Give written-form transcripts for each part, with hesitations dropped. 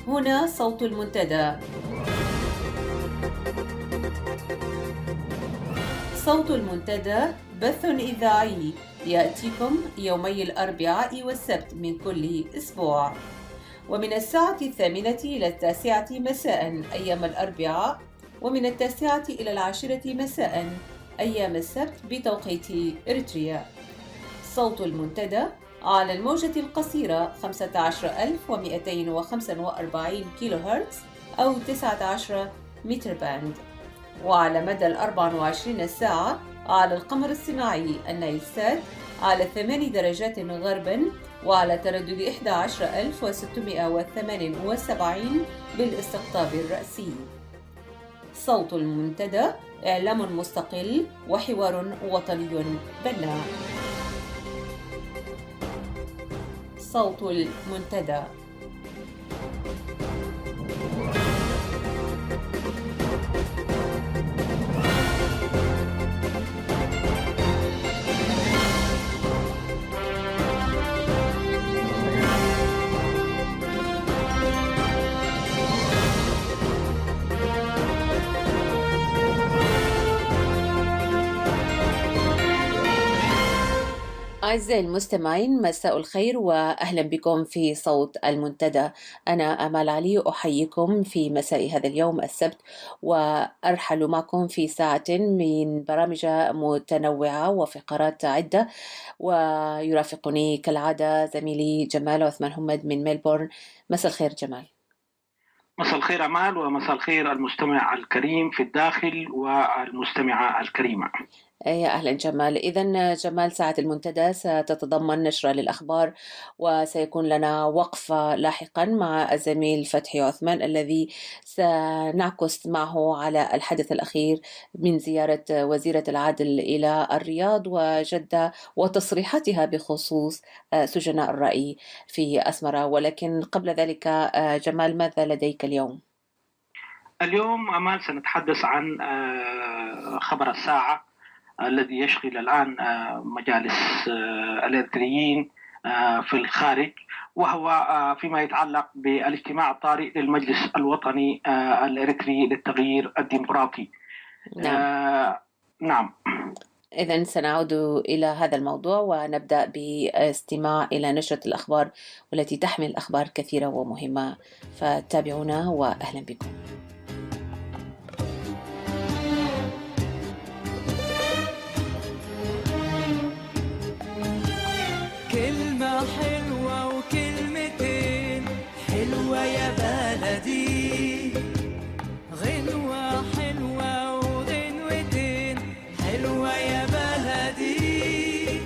هنا صوت المنتدى. صوت المنتدى بث إذاعي يأتيكم يومي الأربعاء والسبت من كل أسبوع، ومن الساعة 8 إلى 9 مساء أيام الأربعاء، ومن 9 إلى 10 مساء أيام السبت بتوقيت إريتريا. صوت المنتدى على الموجة القصيرة 15245 كيلو هرتز أو 19 متر باند، وعلى مدى 24 ساعة على القمر الصناعي النايلسات على 8 درجات غربا، وعلى تردد 11678 بالاستقطاب الرأسي. صوت المنتدى إعلام مستقل وحوار وطني بناء. صوت المنتدى. أعزائي المستمعين، مساء الخير وأهلا بكم في صوت المنتدى. أنا أمال علي أحييكم في مساء هذا اليوم السبت، وأرحل معكم في ساعة من برامج متنوعة وفقرات عدة، ويرافقني كالعادة زميلي جمال عثمان همد من ميلبورن. مساء الخير جمال. مساء الخير أمال، ومساء الخير المستمع الكريم في الداخل والمستمعة الكريمة. يا أهلا جمال. إذن جمال، ساعة المنتدى ستتضمن نشرة للأخبار، وسيكون لنا وقفة لاحقا مع الزميل فتحي عثمان الذي سنعكس معه على الحدث الأخير من زيارة وزيرة العدل إلى الرياض وجدة وتصريحاتها بخصوص سجناء الرأي في أسمرة. ولكن قبل ذلك جمال، ماذا لديك اليوم؟ اليوم أمال سنتحدث عن خبر الساعة الذي يشغل الآن مجالس الإريتريين في الخارج، وهو فيما يتعلق بالاجتماع الطارئ للمجلس الوطني الإريتري للتغيير الديمقراطي. نعم. إذن سنعود إلى هذا الموضوع ونبدأ باستماع إلى نشرة الأخبار والتي تحمل أخبار كثيرة ومهمة، فتابعونا وأهلا بكم. كلمة حلوة وكلمتين حلوة يا بلدي، غنوة حلوة وغنوتين حلوة يا بلدي.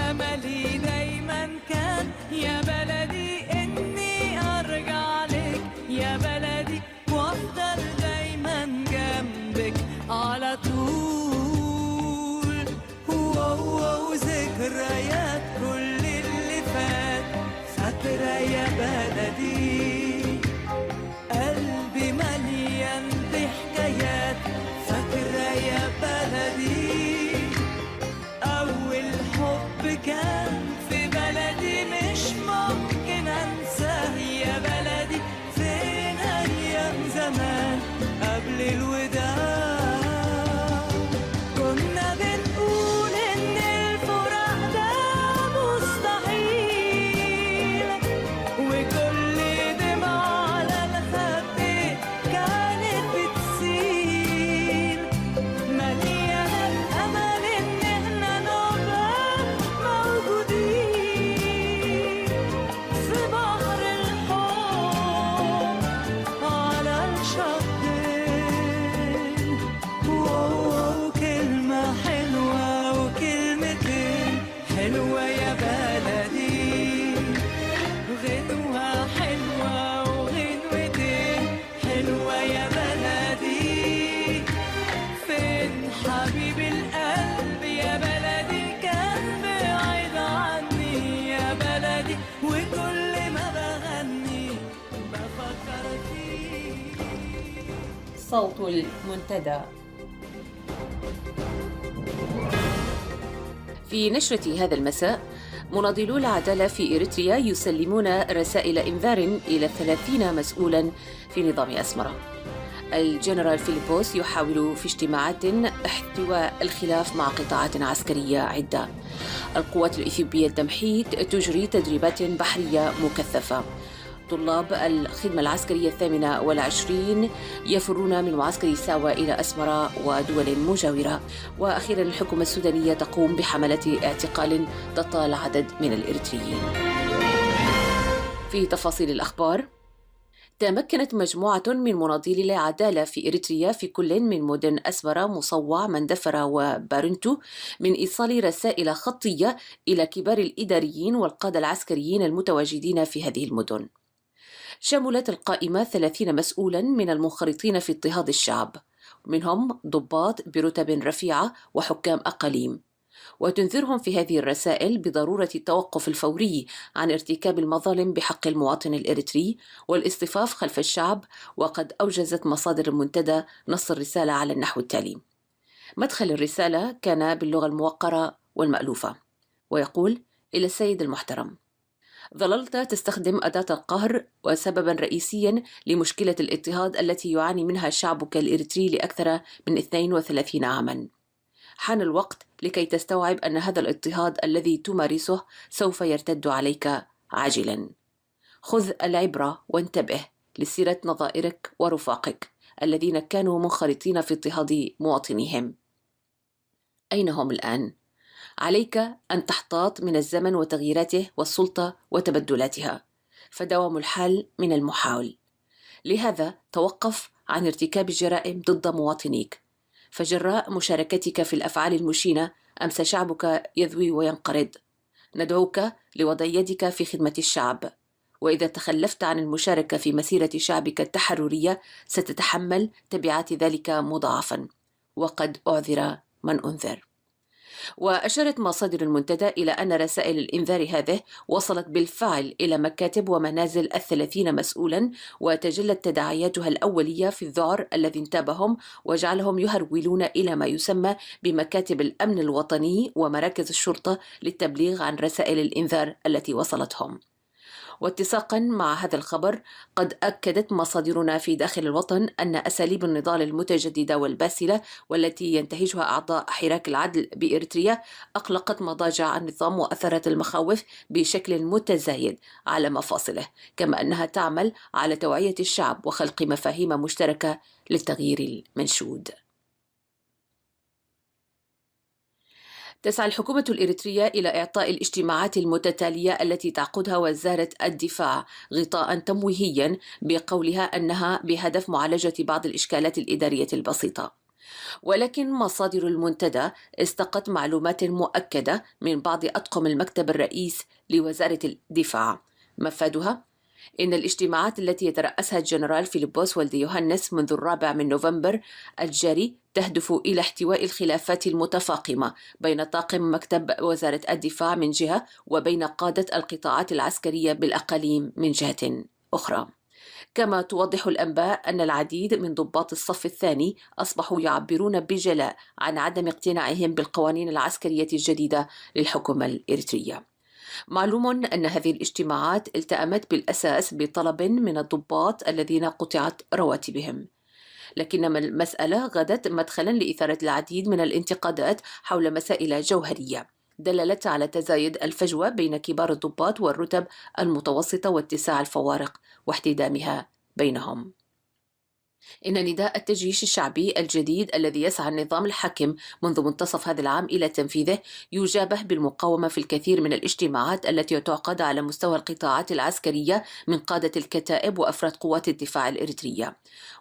أملي دايما كان يا بلدي إني أرجع لك يا بلدي، وأفضل دايما جنبك على طول. وذكريات كل اللي فات فاكرة يا بلدي، قلبي مليان بحكايات فاكرة يا بلدي. أول حب كان في بلدي مش ممكن أنساه يا بلدي، فين أيام زمان قبل الوداع كنا بنقول إن الفراق ده مستحيل، وكل دمعة على الخد كانت بتسيل، مليانة الأمل إن إحنا نبقى موجودين في بحر الحب على الشطين. كلمة حلوة وكلمتين حلوة يا بلدي، غنوة حلوة وغنوتين حلوة يا بلدي. فين حبيب القلب يا بلدي، كان بعيد عني يا بلدي، وكل ما بغني بفكر فيه. صوت المنتدى. في نشرة هذا المساء، مناضلو العدالة في إريتريا يسلمون رسائل إنذار إلى 30 مسؤولا في نظام أسمرة. الجنرال فيليبوس يحاول في اجتماعات احتواء الخلاف مع قطاعات عسكرية عدة. القوات الإثيوبية التمحيط تجري تدريبات بحرية مكثفة. طلاب الخدمة العسكرية 28 يفرون من معسكر ساوى إلى أسمرة ودول مجاورة. وأخيرا الحكومة السودانية تقوم بحملة اعتقال تطال عدد من الإريتريين. في تفاصيل الأخبار، تمكنت مجموعة من مناضلي العدالة في إريتريا في كل من مدن أسمرة، مصوع، مندفرة وبارنتو من إيصال رسائل خطية إلى كبار الإداريين والقادة العسكريين المتواجدين في هذه المدن. شملت القائمة 30 مسؤولا من المنخرطين في اضطهاد الشعب، منهم ضباط برتب رفيعة وحكام أقاليم، وتنذرهم في هذه الرسائل بضرورة التوقف الفوري عن ارتكاب المظالم بحق المواطن الإريتري والاصطفاف خلف الشعب. وقد أوجزت مصادر المنتدى نص الرسالة على النحو التالي. مدخل الرسالة كان باللغة الموقرة والمألوفة، ويقول: إلى السيد المحترم، ظللت تستخدم أداة القهر وسببا رئيسيا لمشكلة الاضطهاد التي يعاني منها شعبك الإريتري لأكثر من 32 عاما. حان الوقت لكي تستوعب أن هذا الاضطهاد الذي تمارسه سوف يرتد عليك عاجلا. خذ العبرة وانتبه لسيرة نظائرك ورفاقك الذين كانوا منخرطين في اضطهاد مواطنيهم. أين هم الآن؟ عليك أن تحتاط من الزمن وتغييراته والسلطة وتبدلاتها، فدوام الحال من المحاول. لهذا توقف عن ارتكاب الجرائم ضد مواطنيك، فجراء مشاركتك في الأفعال المشينة أمس شعبك يذوي وينقرض. ندعوك لوضع يدك في خدمة الشعب، وإذا تخلفت عن المشاركة في مسيرة شعبك التحررية ستتحمل تبعات ذلك مضاعفا، وقد أعذر من أنذر. وأشارت مصادر المنتدى إلى أن رسائل الإنذار هذه وصلت بالفعل إلى مكاتب ومنازل 30 مسؤولا، وتجلت تداعياتها الأولية في الذعر الذي انتابهم وجعلهم يهرولون إلى ما يسمى بمكاتب الأمن الوطني ومراكز الشرطة للتبليغ عن رسائل الإنذار التي وصلتهم. واتساقا مع هذا الخبر، قد أكدت مصادرنا في داخل الوطن أن أساليب النضال المتجددة والباسلة والتي ينتهجها أعضاء حراك العدل بإريتريا أقلقت مضاجع النظام وأثرت المخاوف بشكل متزايد على مفاصله، كما أنها تعمل على توعية الشعب وخلق مفاهيم مشتركة للتغيير المنشود. تسعى الحكومة الإريترية إلى إعطاء الاجتماعات المتتالية التي تعقدها وزارة الدفاع غطاء تمويهيا بقولها أنها بهدف معالجة بعض الإشكالات الإدارية البسيطة. ولكن مصادر المنتدى استقت معلومات مؤكدة من بعض أطقم المكتب الرئيس لوزارة الدفاع، مفادها إن الاجتماعات التي يترأسها الجنرال فيليبوس والدي يوهنس منذ 4 نوفمبر الجاري تهدف إلى احتواء الخلافات المتفاقمة بين طاقم مكتب وزارة الدفاع من جهة وبين قادة القطاعات العسكرية بالأقاليم من جهة أخرى. كما توضح الأنباء أن العديد من ضباط الصف الثاني أصبحوا يعبرون بجلاء عن عدم اقتناعهم بالقوانين العسكرية الجديدة للحكومة الإريترية. معلوم أن هذه الاجتماعات التأمت بالأساس بطلب من الضباط الذين قطعت رواتبهم، لكن المسألة غدت مدخلا لإثارة العديد من الانتقادات حول مسائل جوهرية دللت على تزايد الفجوة بين كبار الضباط والرتب المتوسطة واتساع الفوارق واحتدامها بينهم. إن نداء التجيش الشعبي الجديد الذي يسعى النظام الحاكم منذ منتصف هذا العام إلى تنفيذه يجابه بالمقاومة في الكثير من الاجتماعات التي تعقد على مستوى القطاعات العسكرية من قادة الكتائب وأفراد قوات الدفاع الإريترية.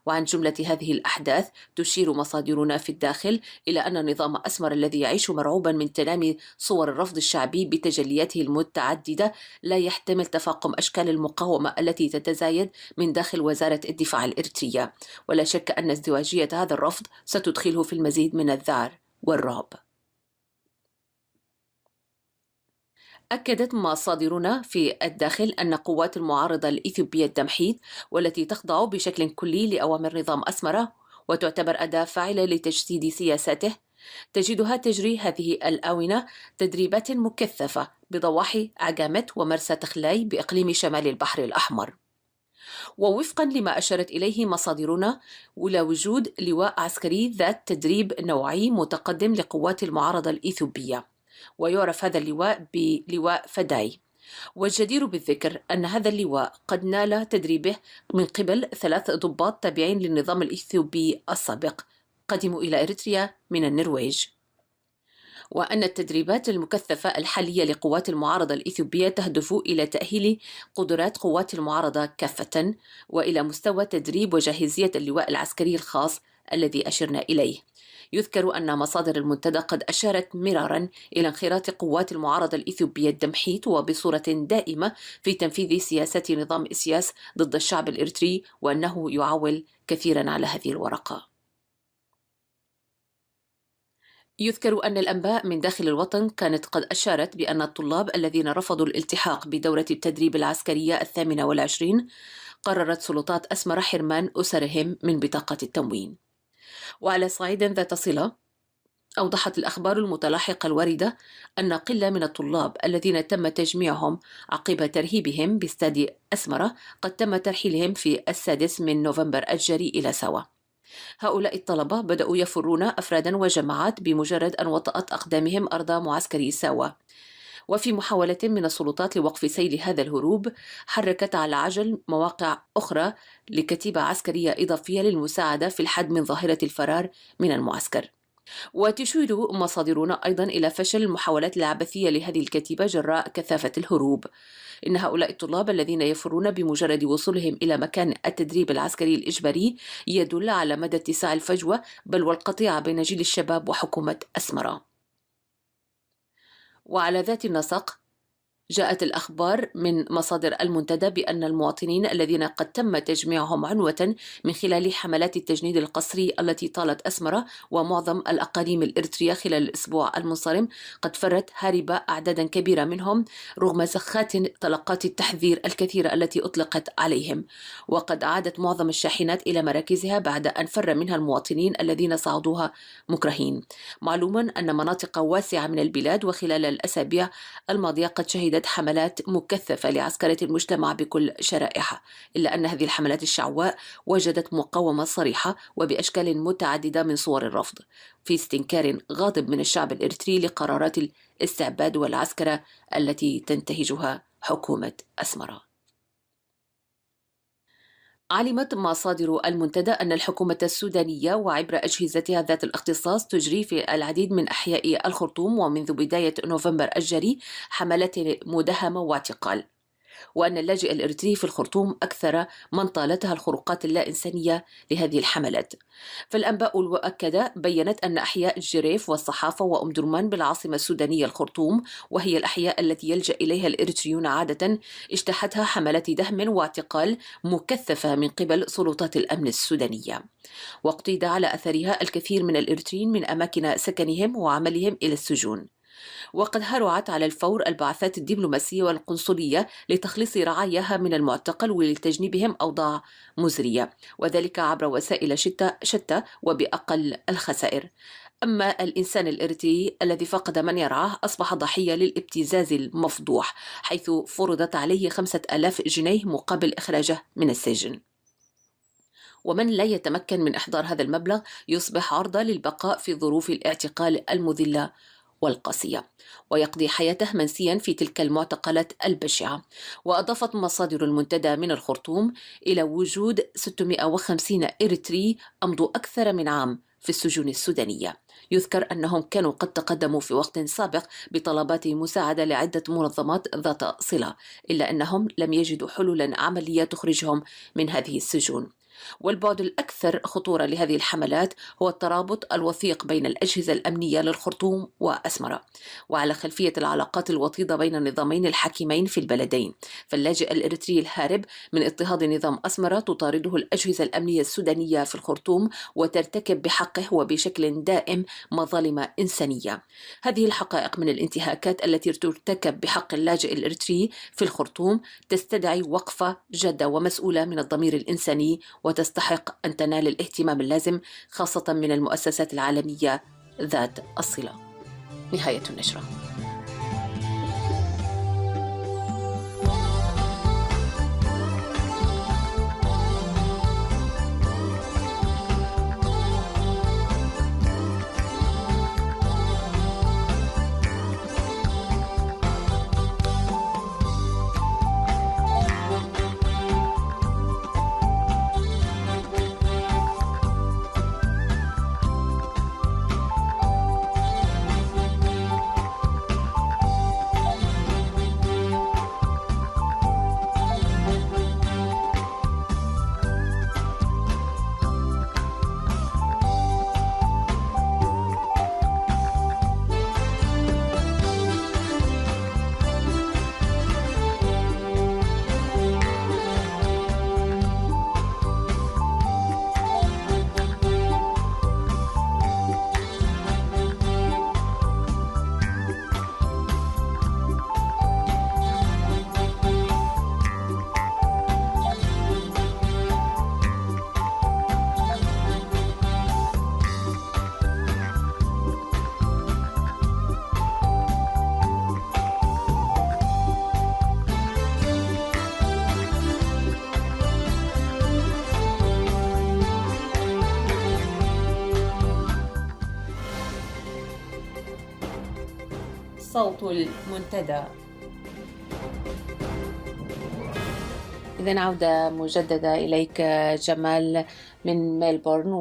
وعن جملة هذه الأحداث تشير مصادرنا في الداخل إلى أن نظام أسمر الذي يعيش مرعوبا من تنامي صور الرفض الشعبي بتجلياته المتعددة لا يحتمل تفاقم أشكال المقاومة التي تتزايد من داخل وزارة الدفاع الإريترية، ولا شك أن ازدواجية هذا الرفض ستدخله في المزيد من الذعر والرعب. أكدت مصادرنا في الداخل أن قوات المعارضة الإثيوبية التمحيط والتي تخضع بشكل كلي لأوامر نظام أسمرة وتعتبر أداة فاعلة لتجسيد سياساته تجدها تجري هذه الآونة تدريبات مكثفة بضواحي عجامة ومرسى تخلاي بإقليم شمال البحر الأحمر. ووفقا لما أشارت إليه مصادرنا إلى وجود لواء عسكري ذات تدريب نوعي متقدم لقوات المعارضة الإثيوبية، ويعرف هذا اللواء بلواء فداي. والجدير بالذكر أن هذا اللواء قد نال تدريبه من قبل 3 ضباط تابعين للنظام الإثيوبي السابق قدموا إلى إريتريا من النرويج. وأن التدريبات المكثفة الحالية لقوات المعارضة الإثيوبية تهدف إلى تأهيل قدرات قوات المعارضة كافة وإلى مستوى تدريب وجاهزية اللواء العسكري الخاص الذي أشرنا إليه. يذكر أن مصادر المنتدى قد أشارت مرارا إلى انخراط قوات المعارضة الإثيوبية الدمحيط وبصورة دائمة في تنفيذ سياسة نظام إسياس ضد الشعب الإريتري، وأنه يعول كثيرا على هذه الورقة. يذكر أن الأنباء من داخل الوطن كانت قد أشارت بأن الطلاب الذين رفضوا الالتحاق بدورة التدريب العسكرية 28 قررت سلطات أسمرة حرمان أسرهم من بطاقة التموين. وعلى صعيد ذات صلة، أوضحت الأخبار المتلاحقة الواردة أن قلة من الطلاب الذين تم تجميعهم عقب ترهيبهم باستاد أسمرة قد تم ترحيلهم في 6 نوفمبر الجاري إلى سوا. هؤلاء الطلبة بدأوا يفرون أفرادا وجماعات بمجرد أن وطأت أقدامهم أرض معسكري ساوا. وفي محاولة من السلطات لوقف سيل هذا الهروب، حركت على عجل مواقع أخرى لكتيبة عسكرية إضافية للمساعدة في الحد من ظاهرة الفرار من المعسكر. وتشير مصادرنا أيضا إلى فشل المحاولات العبثية لهذه الكتيبة جراء كثافة الهروب. إن هؤلاء الطلاب الذين يفرون بمجرد وصولهم إلى مكان التدريب العسكري الإجباري يدل على مدى اتساع الفجوة بل والقطيعة بين جيل الشباب وحكومة أسمرة. وعلى ذات النسق، جاءت الأخبار من مصادر المنتدى بأن المواطنين الذين قد تم تجميعهم عنوة من خلال حملات التجنيد القسري التي طالت أسمرة ومعظم الأقاليم الإريترية خلال الأسبوع المنصرم قد فرت هاربة أعدادا كبيرة منهم رغم زخات طلقات التحذير الكثيرة التي أطلقت عليهم. وقد عادت معظم الشاحنات إلى مراكزها بعد أن فر منها المواطنين الذين صعدوها مكرهين. معلوم أن مناطق واسعة من البلاد وخلال الأسابيع الماضية قد شهدت حملات مكثفة لعسكرة المجتمع بكل شرائحه، إلا أن هذه الحملات الشعواء وجدت مقاومة صريحة وبأشكال متعددة من صور الرفض في استنكار غاضب من الشعب الإريتري لقرارات الاستعباد والعسكرة التي تنتهجها حكومة أسمرة. علمت مصادر المنتدى أن الحكومة السودانية وعبر أجهزتها ذات الاختصاص تجري في العديد من أحياء الخرطوم ومنذ بداية نوفمبر الجاري حملات مداهمة واعتقال، وأن اللاجئ الإريتري في الخرطوم أكثر من طالتها الخروقات اللا إنسانية لهذه الحملات. فالأنباء المؤكدة بيّنت أن أحياء الجريف والصحافة وأم درمان بالعاصمة السودانية الخرطوم، وهي الأحياء التي يلجأ إليها الإريتريون عادة، اجتاحتها حملات دهم واعتقال مكثفة من قبل سلطات الأمن السودانية. واقتيد على أثرها الكثير من الإريتريين من أماكن سكنهم وعملهم إلى السجون. وقد هرعت على الفور البعثات الدبلوماسية والقنصلية لتخليص رعاياها من المعتقل ولتجنيبهم أوضاع مزرية، وذلك عبر وسائل شتى وبأقل الخسائر. أما الإنسان الإريتري الذي فقد من يرعاه أصبح ضحية للابتزاز المفضوح، حيث فرضت عليه 5000 جنيه مقابل إخراجه من السجن. ومن لا يتمكن من إحضار هذا المبلغ يصبح عرضة للبقاء في ظروف الاعتقال المذلة والقاسية، ويقضي حياته منسيا في تلك المعتقلات البشعة. وأضافت مصادر المنتدى من الخرطوم إلى وجود 650 إريتري أمضوا أكثر من عام في السجون السودانية. يذكر أنهم كانوا قد تقدموا في وقت سابق بطلبات مساعدة لعدة منظمات ذات صلة، إلا أنهم لم يجدوا حلولا عملية تخرجهم من هذه السجون. والبعد الأكثر خطورة لهذه الحملات هو الترابط الوثيق بين الأجهزة الأمنية للخرطوم وأسمرة، وعلى خلفية العلاقات الوطيدة بين النظامين الحاكمين في البلدين. فاللاجئ الإريتري الهارب من اضطهاد نظام أسمرة تطارده الأجهزة الأمنية السودانية في الخرطوم وترتكب بحقه وبشكل دائم مظالم إنسانية. هذه الحقائق من الانتهاكات التي ترتكب بحق اللاجئ الإريتري في الخرطوم تستدعي وقفة جادة ومسؤولة من الضمير الإنساني، وتستحق أن تنال الاهتمام اللازم خاصة من المؤسسات العالمية ذات الصلة. نهاية النشرة. صوت المنتدى. إذن عودة مجددة إليك جمال من ميلبورن.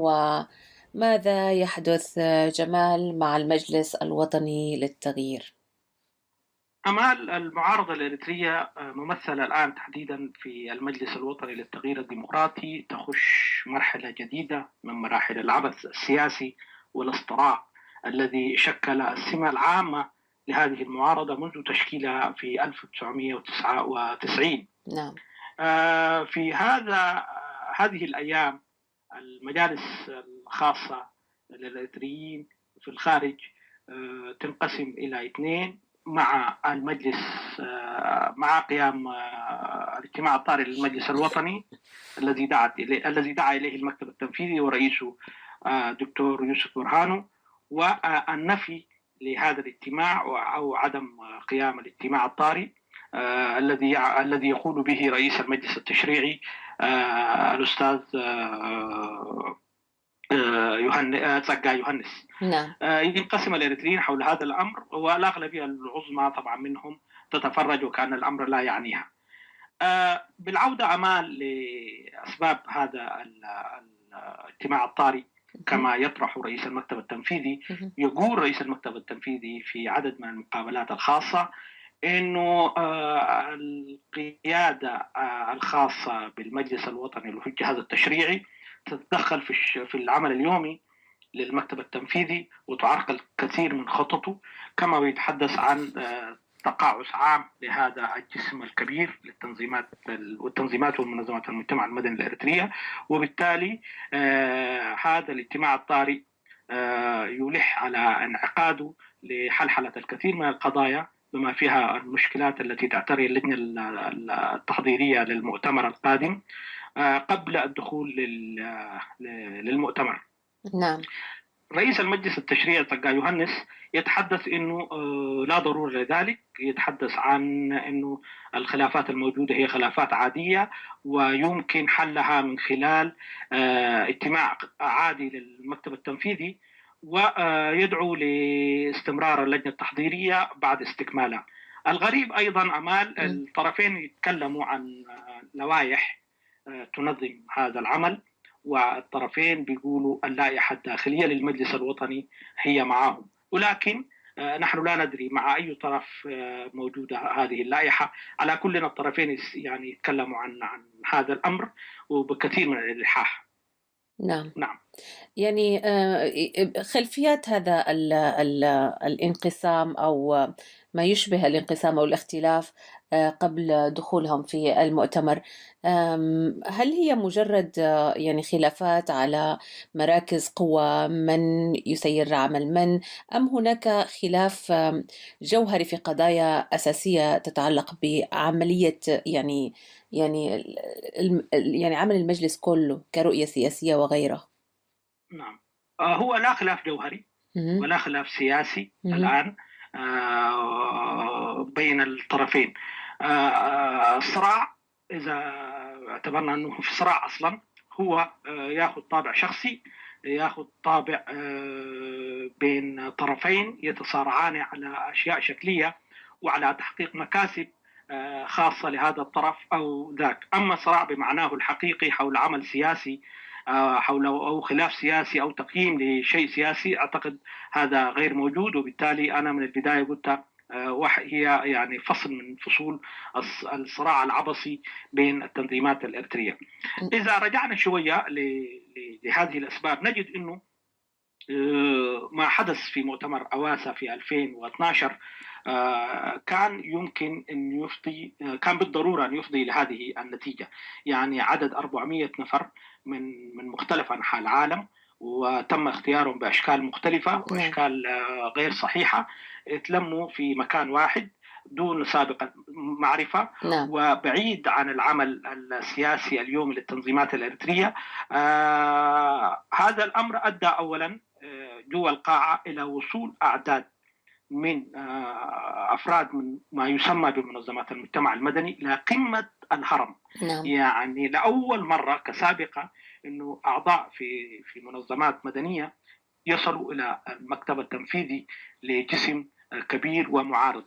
وماذا يحدث جمال مع المجلس الوطني للتغيير؟ أمال، المعارضة الإريترية ممثلة الآن تحديدا في المجلس الوطني للتغيير الديمقراطي تخش مرحلة جديدة من مراحل العبث السياسي والاصطراع الذي شكل السمة العامة لهذه المعارضة منذ تشكيلها في 1999. نعم. في هذه الأيام المجالس الخاصة للإريتريين في الخارج تنقسم إلى اثنين مع المجلس، مع قيام الاجتماع الطارئ للمجلس الوطني الذي دعا إليه المكتب التنفيذي ورئيسه دكتور يوسف برهانو، والنفي لهذا الاجتماع أو عدم قيام الاجتماع الطارئ الذي يقول به رئيس المجلس التشريعي الأستاذ تسقاي يوهنس. نعم. ينقسم الإريتريين حول هذا الأمر، والأغلبية العظمى طبعا منهم تتفرج وكأن الأمر لا يعنيها. بالعودة أمال لأسباب هذا الاجتماع الطارئ كما يطرح رئيس المكتب التنفيذي، يقول رئيس المكتب التنفيذي في عدد من المقابلات الخاصة إنه القيادة الخاصة بالمجلس الوطني للجهاز التشريعي تتدخل في العمل اليومي للمكتب التنفيذي وتعرقل كثير من خططه، كما يتحدث عن تقاعس عام لهذا الجسم الكبير والتنظيمات والمنظمات المجتمع المدني الإريترية. وبالتالي هذا الاجتماع الطارئ يلح على انعقاده لحلحلة الكثير من القضايا بما فيها المشكلات التي تعتري اللجنة التحضيرية للمؤتمر القادم قبل الدخول للمؤتمر. نعم. رئيس المجلس التشريعي تسقاي يوهنس يتحدث انه لا ضرورة لذلك، يتحدث عن انه الخلافات الموجودة هي خلافات عادية ويمكن حلها من خلال اجتماع عادي للمكتب التنفيذي، ويدعو لاستمرار اللجنة التحضيرية بعد استكمالها. الغريب أيضا أمال الطرفين يتكلموا عن لوائح تنظم هذا العمل، والطرفين بيقولوا اللائحة الداخلية للمجلس الوطني هي معهم، ولكن نحن لا ندري مع أي طرف موجودة هذه اللائحة. على كل الطرفين يعني يتكلموا عن هذا الأمر وبكثير من الإلحاح. نعم. نعم. يعني خلفيات هذا الانقسام أو ما يشبه الانقسام أو الاختلاف قبل دخولهم في المؤتمر، هل هي مجرد يعني خلافات على مراكز قوة، من يسير عمل من، أم هناك خلاف جوهري في قضايا أساسية تتعلق بعملية يعني عمل المجلس كله كرؤية سياسية وغيره؟ نعم، هو لا خلاف جوهري، مهم. ولا خلاف سياسي مهم. الآن بين الطرفين. الصراع إذا اعتبرنا أنه في صراع أصلا هو يأخذ طابع شخصي، يأخذ طابع بين طرفين يتصارعان على أشياء شكلية وعلى تحقيق مكاسب خاصة لهذا الطرف أو ذاك. أما صراع بمعناه الحقيقي حول عمل سياسي حول أو خلاف سياسي أو تقييم لشيء سياسي، أعتقد هذا غير موجود. وبالتالي أنا من البداية قلت هي يعني فصل من فصول الصراع العبثي بين التنظيمات الإريترية. إذا رجعنا شوية لهذه الأسباب نجد أنه ما حدث في مؤتمر أواسا في 2012 كان يمكن أن يفضي، كان بالضرورة أن يفضي لهذه النتيجة. يعني عدد 400 نفر من مختلف أنحاء العالم، وتم اختيارهم بأشكال مختلفة وأشكال غير صحيحة، تلموا في مكان واحد دون سابقة معرفة وبعيد عن العمل السياسي اليومي للتنظيمات الإريترية. هذا الأمر أدى أولا جوا القاعة إلى وصول أعداد من أفراد من ما يسمى بمنظمات المجتمع المدني إلى قمة الهرم. يعني لأول مرة كسابقة أنه أعضاء في منظمات مدنية يصلوا إلى المكتب التنفيذي لجسم كبير ومعارض.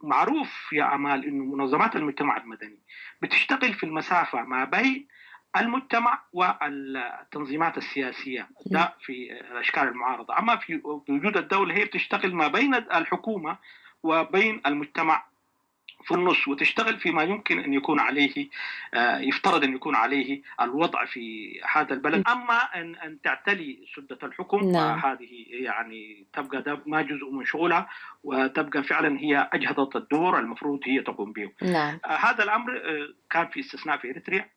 معروف يا أمال أنه منظمات المجتمع المدني بتشتغل في المسافة ما بين المجتمع والتنظيمات السياسية، ده في أشكال المعارضة. أما في وجود الدولة هي بتشتغل ما بين الحكومة وبين المجتمع في النص، وتشتغل فيما يمكن أن يكون عليه يفترض أن يكون عليه الوضع في هذا البلد. أما أن تعتلي سدة الحكم هذه يعني تبقى ده ما جزء من شغلها، وتبقى فعلا هي أجهضت الدور المفروض هي تقوم به. هذا الأمر كان في استثناء في إريتريا،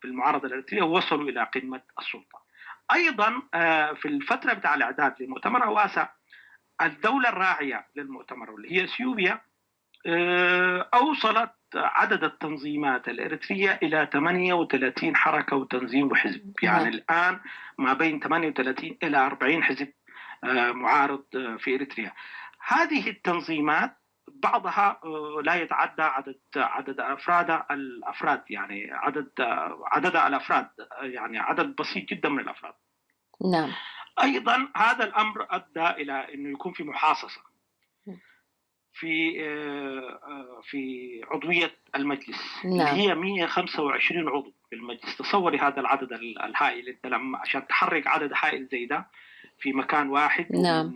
في المعارضة الإريترية وصلوا إلى قمة السلطة. أيضا في الفترة بتاع الإعداد لمؤتمر أواسا الدولة الراعية للمؤتمر اللي هي اثيوبيا أوصلت عدد التنظيمات الإريترية إلى 38 حركة وتنظيم وحزب. يعني الآن ما بين 38 إلى 40 حزب معارض في إريتريا. هذه التنظيمات بعضها لا يتعدى عدد الأفراد، يعني عدد الأفراد يعني عدد بسيط جدا من الأفراد. نعم. أيضا هذا الأمر أدى إلى أنه يكون في محاصصة في عضوية المجلس. اللي هي 125 عضو في المجلس. تصوري هذا العدد الهائل، انت لما عشان تحرك عدد هائل زي ده في مكان واحد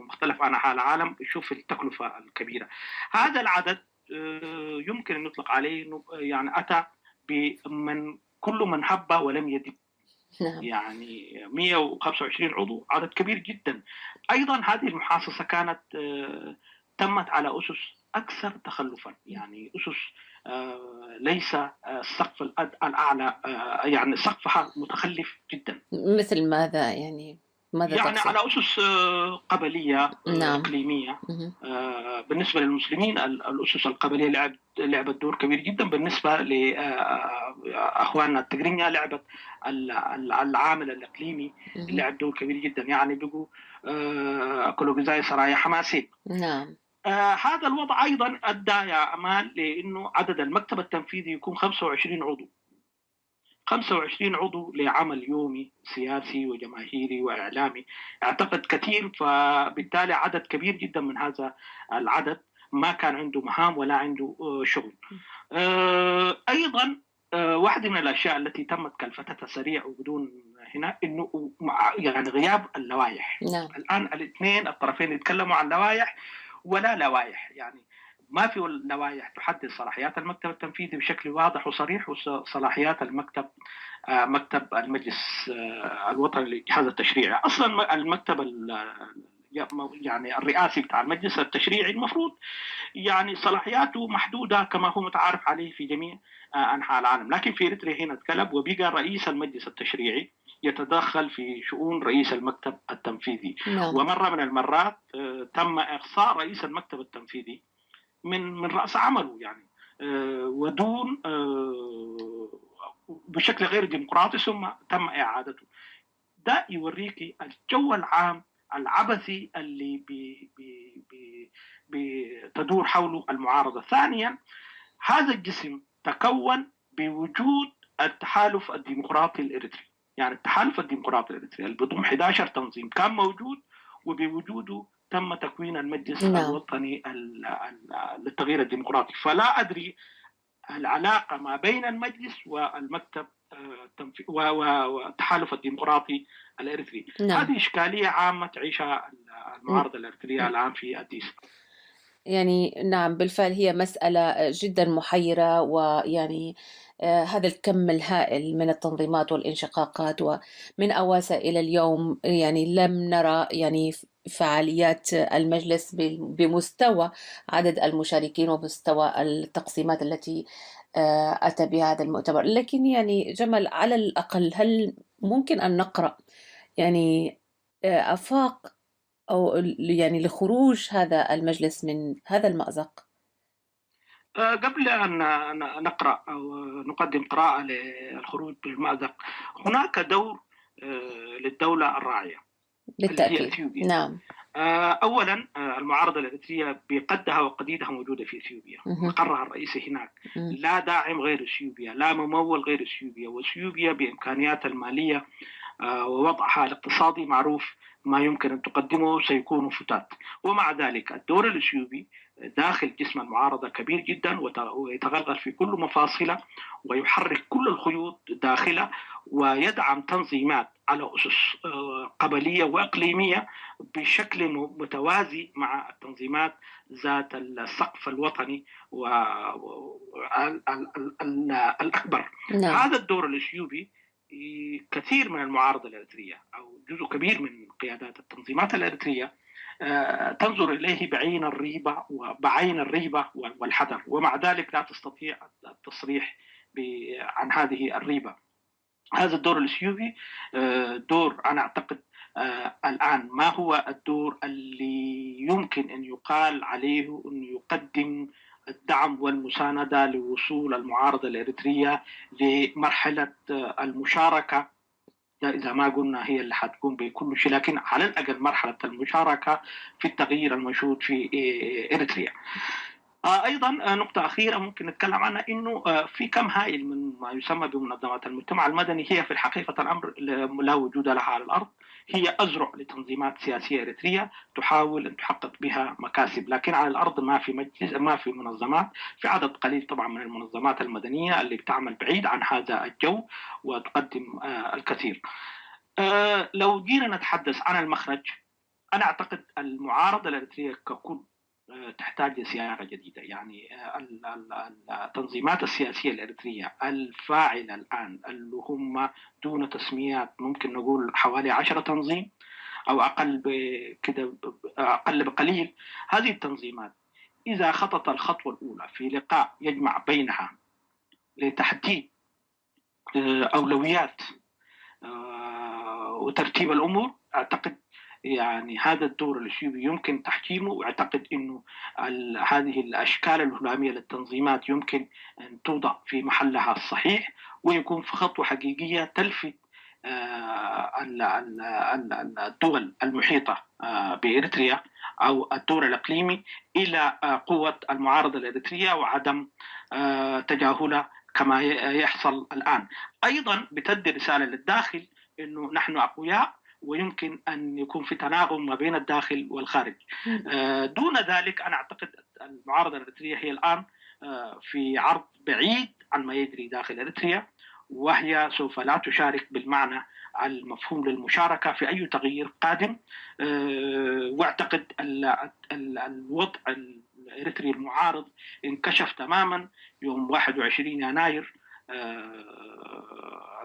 مختلف أنحاء العالم، يشوف التكلفة الكبيرة. هذا العدد يمكن أن نطلق عليه إنه يعني أتى بمن كل من هب ولم يدب. يعني 125 عضو عدد كبير جدا. أيضا هذه المحاصصة كانت تمت على أسس أكثر تخلفا، يعني أسس ليس السقف الأعلى، يعني سقفها متخلف جدا. مثل ماذا يعني تقصد؟ على أسس قبلية إقليمية. بالنسبة للمسلمين الأسس القبلية لعبت دور كبير جدا. بالنسبة لأخواننا التجرينيا لعبت العامل الإقليمي لعب دور كبير جدا. يعني بيقوا كل جزاء سرايا حماسي. نعم. هذا الوضع أيضا أدى يا أمال لأنه عدد المكتب التنفيذي يكون 25 عضو. 25 عضو لعمل يومي سياسي وجماهيري وإعلامي أعتقد كثير. فبالتالي عدد كبير جدا من هذا العدد ما كان عنده مهام ولا عنده شغل. أيضا واحدة من الأشياء التي تمت كلفتها سريع وبدون هنا إنه يعني غياب اللوائح. الآن الاثنين الطرفين يتكلموا عن لوائح ولا لوائح، يعني ما في لوائح تحدد صلاحيات المكتب التنفيذي بشكل واضح وصريح وصلاحيات مكتب المجلس الوطني للجهاز التشريعي. أصلا المكتب يعني الرئاسي بتاع المجلس التشريعي المفروض يعني صلاحياته محدودة كما هو متعارف عليه في جميع أنحاء العالم. لكن في إريتريا هنا اتقلب وبقى رئيس المجلس التشريعي يتدخل في شؤون رئيس المكتب التنفيذي. ومرة من المرات تم إقصاء رئيس المكتب التنفيذي من رأس عمله، يعني ودون بشكل غير ديمقراطي، ثم تم إعادته. ده يوريكي الجو العام العبثي اللي بتدور حوله المعارضة. ثانيا، هذا الجسم تكون بوجود التحالف الديمقراطي الإريتري، يعني التحالف الديمقراطي الإريتري اللي بيضم 11 تنظيم كان موجود، وبوجوده تم تكوين المجلس نعم. الوطني للتغيير الديمقراطي. فلا أدري العلاقة ما بين المجلس والمكتب والتحالف الديمقراطي الإريتري. نعم. هذه إشكالية عامة تعيشها المعارضة الإريترية الآن في أديس. يعني نعم، بالفعل هي مسألة جدا محيرة، ويعني هذا الكم الهائل من التنظيمات والانشقاقات، ومن أواسة إلى اليوم يعني لم نرى يعني فعاليات المجلس بمستوى عدد المشاركين ومستوى التقسيمات التي أتى بها هذا المؤتمر. لكن يعني جمال، على الأقل هل ممكن أن نقرأ يعني آفاق أو يعني لخروج هذا المجلس من هذا المأزق؟ قبل أن نقرأ أو نقدم قراءة للخروج من المأزق، هناك دور للدولة الراعية اللي هي بالتأكيد. إثيوبيا. نعم. أولا المعارضة الإريترية بقدها وقديدها موجودة في إثيوبيا، مهم. مقرها الرئيسي هناك. مم. لا داعم غير إثيوبيا، لا ممول غير إثيوبيا، وإثيوبيا بإمكانياتها المالية ووضعها الاقتصادي معروف ما يمكن أن تقدمه سيكون فتات. ومع ذلك الدور الإثيوبي داخل جسم المعارضة كبير جدا، ويتغلغل في كل مفاصله، ويحرك كل الخيوط داخله، ويدعم تنظيمات على أسس قبلية وإقليمية بشكل متوازي مع التنظيمات ذات السقف الوطني الأكبر. نعم. هذا الدور الإثيوبي كثير من المعارضة الإريترية أو جزء كبير من قيادات التنظيمات الإريترية تنظر إليه بعين الريبة والحذر، ومع ذلك لا تستطيع التصريح عن هذه الريبة. هذا الدور الإثيوبي دور أنا أعتقد الآن ما هو الدور اللي يمكن أن يقال عليه أن يقدم الدعم والمساندة لوصول المعارضة الإريترية لمرحلة المشاركة. إذا ما قلنا هي اللي حتكون بكل شيء، لكن على الأقل مرحلة المشاركة في التغيير المنشود في إريتريا. أيضا نقطة أخيرة ممكن نتكلم عنها، إنه في كم هائل من ما يسمى بمنظمات المجتمع المدني هي في الحقيقة الأمر لا وجود لها على الأرض. هي أزرع لتنظيمات سياسية إريترية تحاول أن تحقق بها مكاسب، لكن على الأرض ما في مجلس، ما في منظمات. في عدد قليل طبعا من المنظمات المدنية اللي بتعمل بعيد عن هذا الجو وتقدم الكثير. لو جينا نتحدث عن المخرج، أنا أعتقد المعارضة الإريترية ككل تحتاج لصياغة جديدة. يعني التنظيمات السياسية الإريترية الفاعلة الآن اللي هم دون تسميات ممكن نقول حوالي 10 تنظيم أو أقل بكده، أقل بقليل. هذه التنظيمات إذا خطت الخطوة الأولى في لقاء يجمع بينها لتحديد أولويات وترتيب الأمور، أعتقد يعني هذا الدور الإثيوبي يمكن تحجيمه. واعتقد انه هذه الاشكال الهلاميه للتنظيمات يمكن ان توضع في محلها الصحيح، ويكون في خطوه حقيقيه تلفت الدول المحيطه بإريتريا او الدور الاقليمي الى قوه المعارضه الإريترية وعدم تجاهلها كما يحصل الان. ايضا بتدي رساله للداخل انه نحن اقوياء، ويمكن أن يكون في تناغم ما بين الداخل والخارج. دون ذلك أنا أعتقد المعارضة الإريترية هي الآن في عرض بعيد عن ما يجري داخل إريتريا، وهي سوف لا تشارك بالمعنى المفهوم للمشاركة في أي تغيير قادم. واعتقد الوضع الإريتري المعارض انكشف تماما يوم 21 يناير،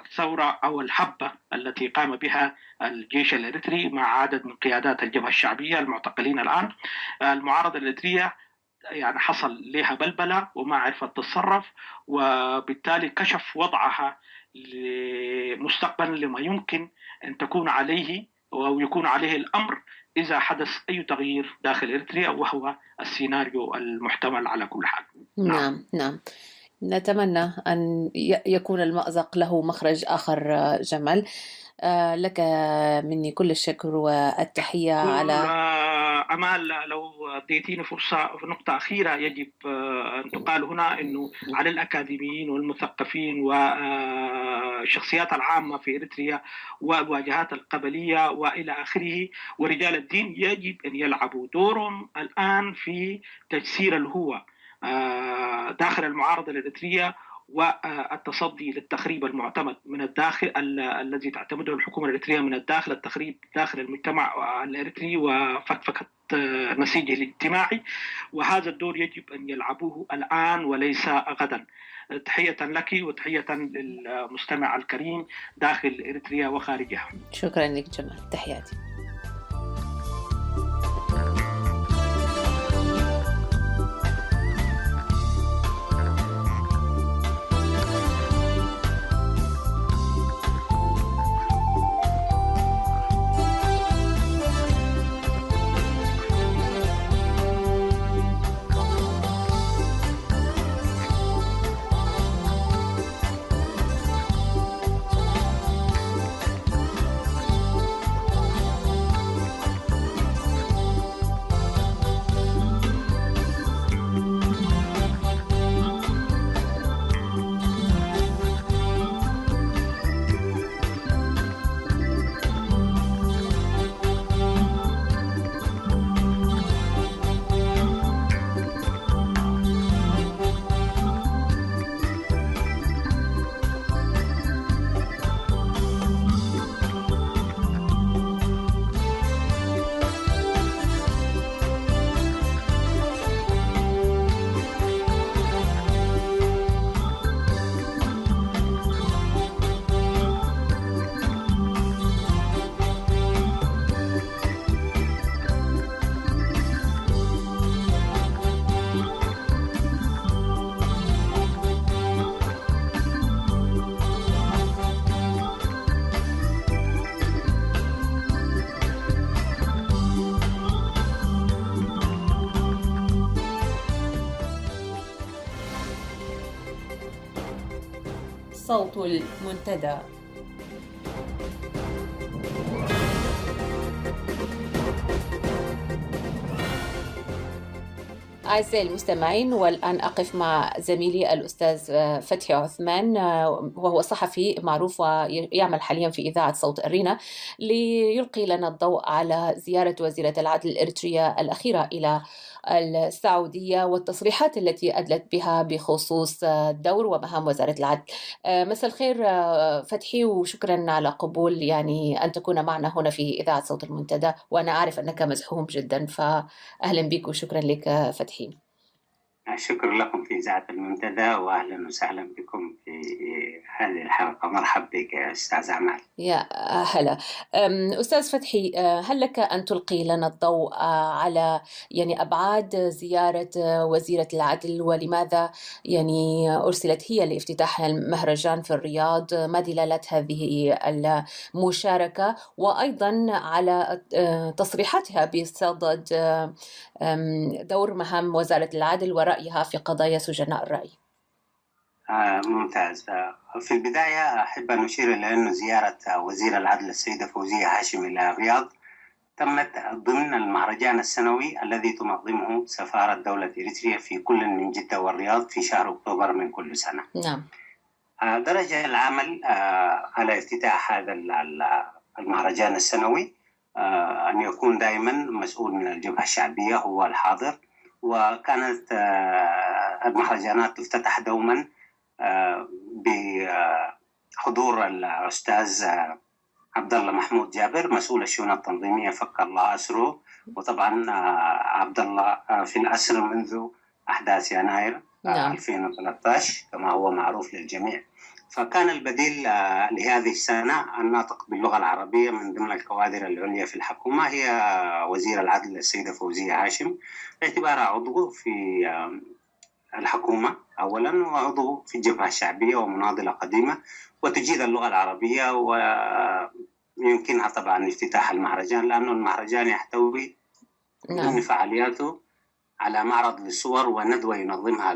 الثورة أو الحبة التي قام بها الجيش الإريتري مع عدد من قيادات الجبهة الشعبية المعتقلين الآن. المعارضة الإريترية يعني حصل لها بلبلة وما عرفت تتصرف، وبالتالي كشف وضعها مستقبلا لما يمكن أن تكون عليه أو يكون عليه الأمر إذا حدث أي تغيير داخل إريتريا، وهو السيناريو المحتمل على كل حال. نعم. نعم. نتمنى أن يكون المأزق له مخرج آخر. جمال، لك مني كل الشكر والتحية أقول على أمال، لو اديتيني فرصة في نقطة أخيرة يجب أن تقال هنا، أنه على الأكاديميين والمثقفين والشخصيات العامة في إريتريا والواجهات القبلية وإلى آخره ورجال الدين يجب أن يلعبوا دورهم الآن في تجسير الهوة داخل المعارضة الإريترية، والتصدي للتخريب المعتمد من الداخل الذي تعتمده الحكومة الإريترية من الداخل، التخريب داخل المجتمع الإريتري وفكفكة نسيجه الاجتماعي، وهذا الدور يجب أن يلعبوه الآن وليس غدا. تحية لك وتحية للمستمع الكريم داخل إريتريا وخارجها. شكرا لك جمال، تحياتي. صوت المنتدى. أعزائي المستمعين، والآن أقف مع زميلي الأستاذ فتحي عثمان، وهو صحفي معروف ويعمل حاليا في إذاعة صوت أرينا، ليلقي لنا الضوء على زيارة وزيرة العدل الإريترية الأخيرة إلى السعودية والتصريحات التي أدلت بها بخصوص دور ومهام وزارة العدل. مساء الخير فتحي، وشكرا على قبول يعني أن تكون معنا هنا في إذاعة صوت المنتدى، وأنا أعرف أنك مزحوم جدا، فأهلا بك وشكرا لك فتحي. شكرا لكم في إذاعة المنتدى، وأهلا وسهلا بكم في هذه الحلقة. مرحبا بك يا أستاذ أمال. يا هلا. أستاذ فتحي، هل لك أن تلقي لنا الضوء على يعني أبعاد زيارة وزيرة العدل، ولماذا يعني أرسلت هي لافتتاح المهرجان في الرياض؟ ما دلالة هذه المشاركة؟ وأيضا على تصريحاتها بصدد دور مهام وزارة العدل ورأيها في قضايا سجناء الرأي. ممتاز. في البداية أحب أن أشير إلى أن زيارة وزير العدل السيدة فوزية هاشم إلى الرياض تمت ضمن المهرجان السنوي الذي تنظمه سفارة دولة إريتريا في كل من جدة والرياض في شهر أكتوبر من كل سنة. نعم. درج العمل على افتتاح هذا المهرجان السنوي أن يكون دائما مسؤول من الجبهة الشعبية هو الحاضر، وكانت المهرجانات تفتتح دوما بحضور الأستاذ عبد الله محمود جابر مسؤول الشؤون التنظيمية فك الله أسره. وطبعا عبد الله في الأسر منذ أحداث يناير 2013 كما هو معروف للجميع. فكان البديل لهذه السنة الناطق باللغة العربية من ضمن الكوادر العليا في الحكومة هي وزير العدل السيدة فوزية هاشم، باعتبارها عضو في الحكومة أولا، وعضو في الجبهة الشعبية ومناضلة قديمة وتجيد اللغة العربية، ويمكنها طبعا افتتاح المهرجان لأنه المهرجان يحتوي ضمن فعالياته على معرض للصور وندوة ينظمها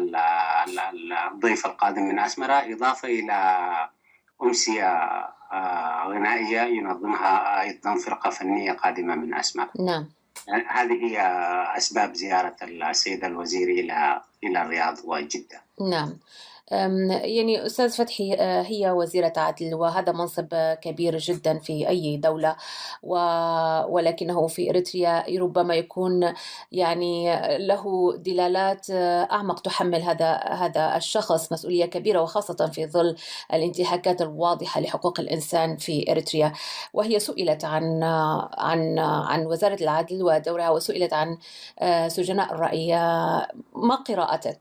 الضيف القادم من أسمرة، إضافة إلى أمسية غنائية ينظمها أيضا فرقة فنية قادمة من أسماء. نعم. هذه هي أسباب زيارة السيد الوزير إلى الرياض وجدة. نعم. يعني أستاذ فتحي، هي وزيرة عدل، وهذا منصب كبير جدا في أي دولة، ولكنه في إريتريا ربما يكون يعني له دلالات أعمق، تحمل هذا الشخص مسؤولية كبيرة، وخاصة في ظل الانتهاكات الواضحة لحقوق الإنسان في إريتريا. وهي سئلت عن وزارة العدل ودورها، وسئلت عن سجناء الرأي. ما قراءتك؟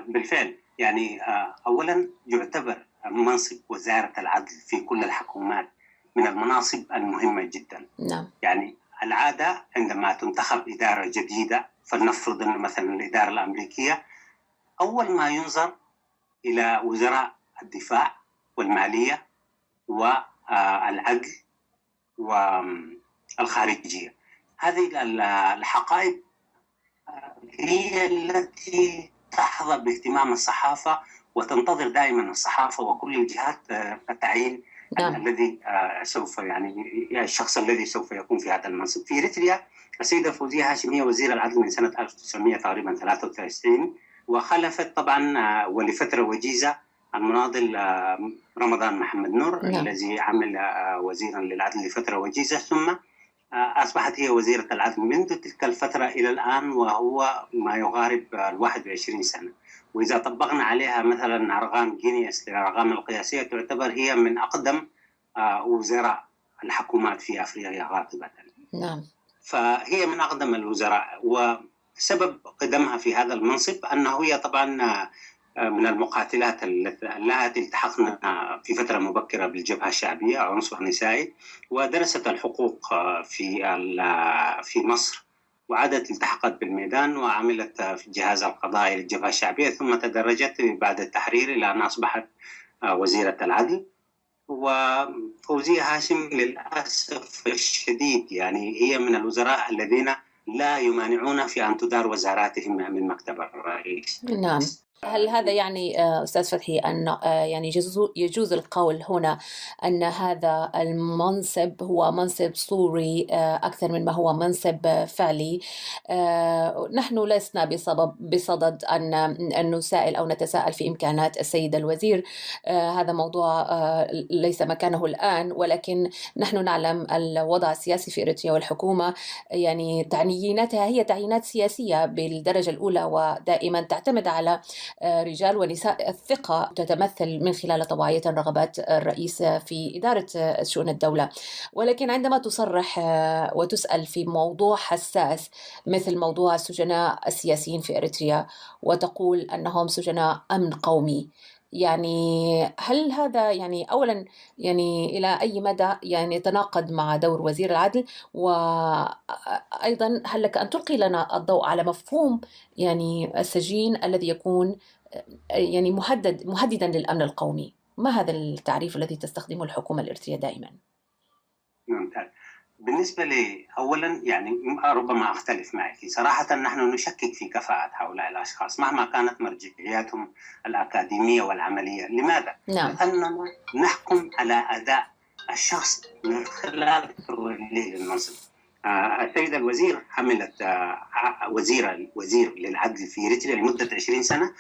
بالفعل، يعني أولا يعتبر منصب وزارة العدل في كل الحكومات من المناصب المهمة جدا. نعم. يعني العادة عندما تنتخب إدارة جديدة، فلنفرض أن مثلا الإدارة الأمريكية، أول ما ينظر إلى وزراء الدفاع والمالية والعدل والخارجية. هذه الحقائب هي التي تحظى باهتمام الصحافة، وتنتظر دائما الصحافة وكل الجهات التعيين الذي سوف الشخص الذي سوف يكون في هذا المنصب. في إريتريا السيدة فوزية هاشم هي وزير العدل من سنة 1933، وخلفت طبعا ولفترة وجيزة المناضل رمضان محمد نور الذي عمل وزيرا للعدل لفترة وجيزة، ثم أصبحت هي وزيرة العدل منذ تلك الفترة إلى الآن، وهو ما يقارب 21 سنة. وإذا طبقنا عليها مثلا أرقام جينيس للأرقام القياسية، تعتبر هي من أقدم وزراء الحكومات في أفريقيا قاطبة. نعم. فهي من أقدم الوزراء، وسبب قدمها في هذا المنصب أنه هي طبعا من المقاتلات التي التحقنا في فترة مبكرة بالجبهة الشعبية عنصر نسائي، ودرست الحقوق في مصر، وعادت التحقت بالميدان وعملت في الجهاز القضائي للجبهة الشعبية، ثم تدرجت بعد التحرير إلى أن أصبحت وزيرة العدل. وفوزية هاشم للأسف الشديد يعني هي من الوزراء الذين لا يمانعون في أن تدار وزاراتهم من مكتب الرئيس. نعم. هل هذا يعني أستاذ فتحي أن يعني يجوز القول هنا أن هذا المنصب هو منصب صوري أكثر من ما هو منصب فعلي؟ نحن لسنا بصدد أن نسائل أو نتساءل في إمكانات السيد الوزير، هذا موضوع ليس مكانه الآن، ولكن نحن نعلم الوضع السياسي في إريتريا، والحكومة يعني تعييناتها هي تعيينات سياسية بالدرجة الأولى، ودائما تعتمد على رجال ونساء الثقة، تتمثل من خلال طبيعية رغبات الرئيس في إدارة شؤون الدولة. ولكن عندما تصرح وتسأل في موضوع حساس مثل موضوع السجناء السياسيين في إريتريا، وتقول أنهم سجناء أمن قومي، يعني هل هذا يعني أولا يعني إلى أي مدى يعني يتناقض مع دور وزير العدل؟ وأيضا هل لك أن تلقي لنا الضوء على مفهوم يعني السجين الذي يكون يعني مهددا للأمن القومي؟ ما هذا التعريف الذي تستخدمه الحكومة الإريترية دائما؟ ممتاز. بالنسبة لي أولا يعني ربما أختلف معك صراحة. نحن نشكك في كفاءة هؤلاء الأشخاص مهما كانت مرجعياتهم الأكاديمية والعملية. لماذا؟ نعم. لأننا نحكم على أداء الشخص من خلال توليه المنصب. السيدة الوزير عملت وزير للعدل في إريتريا لمدة 20 سنة،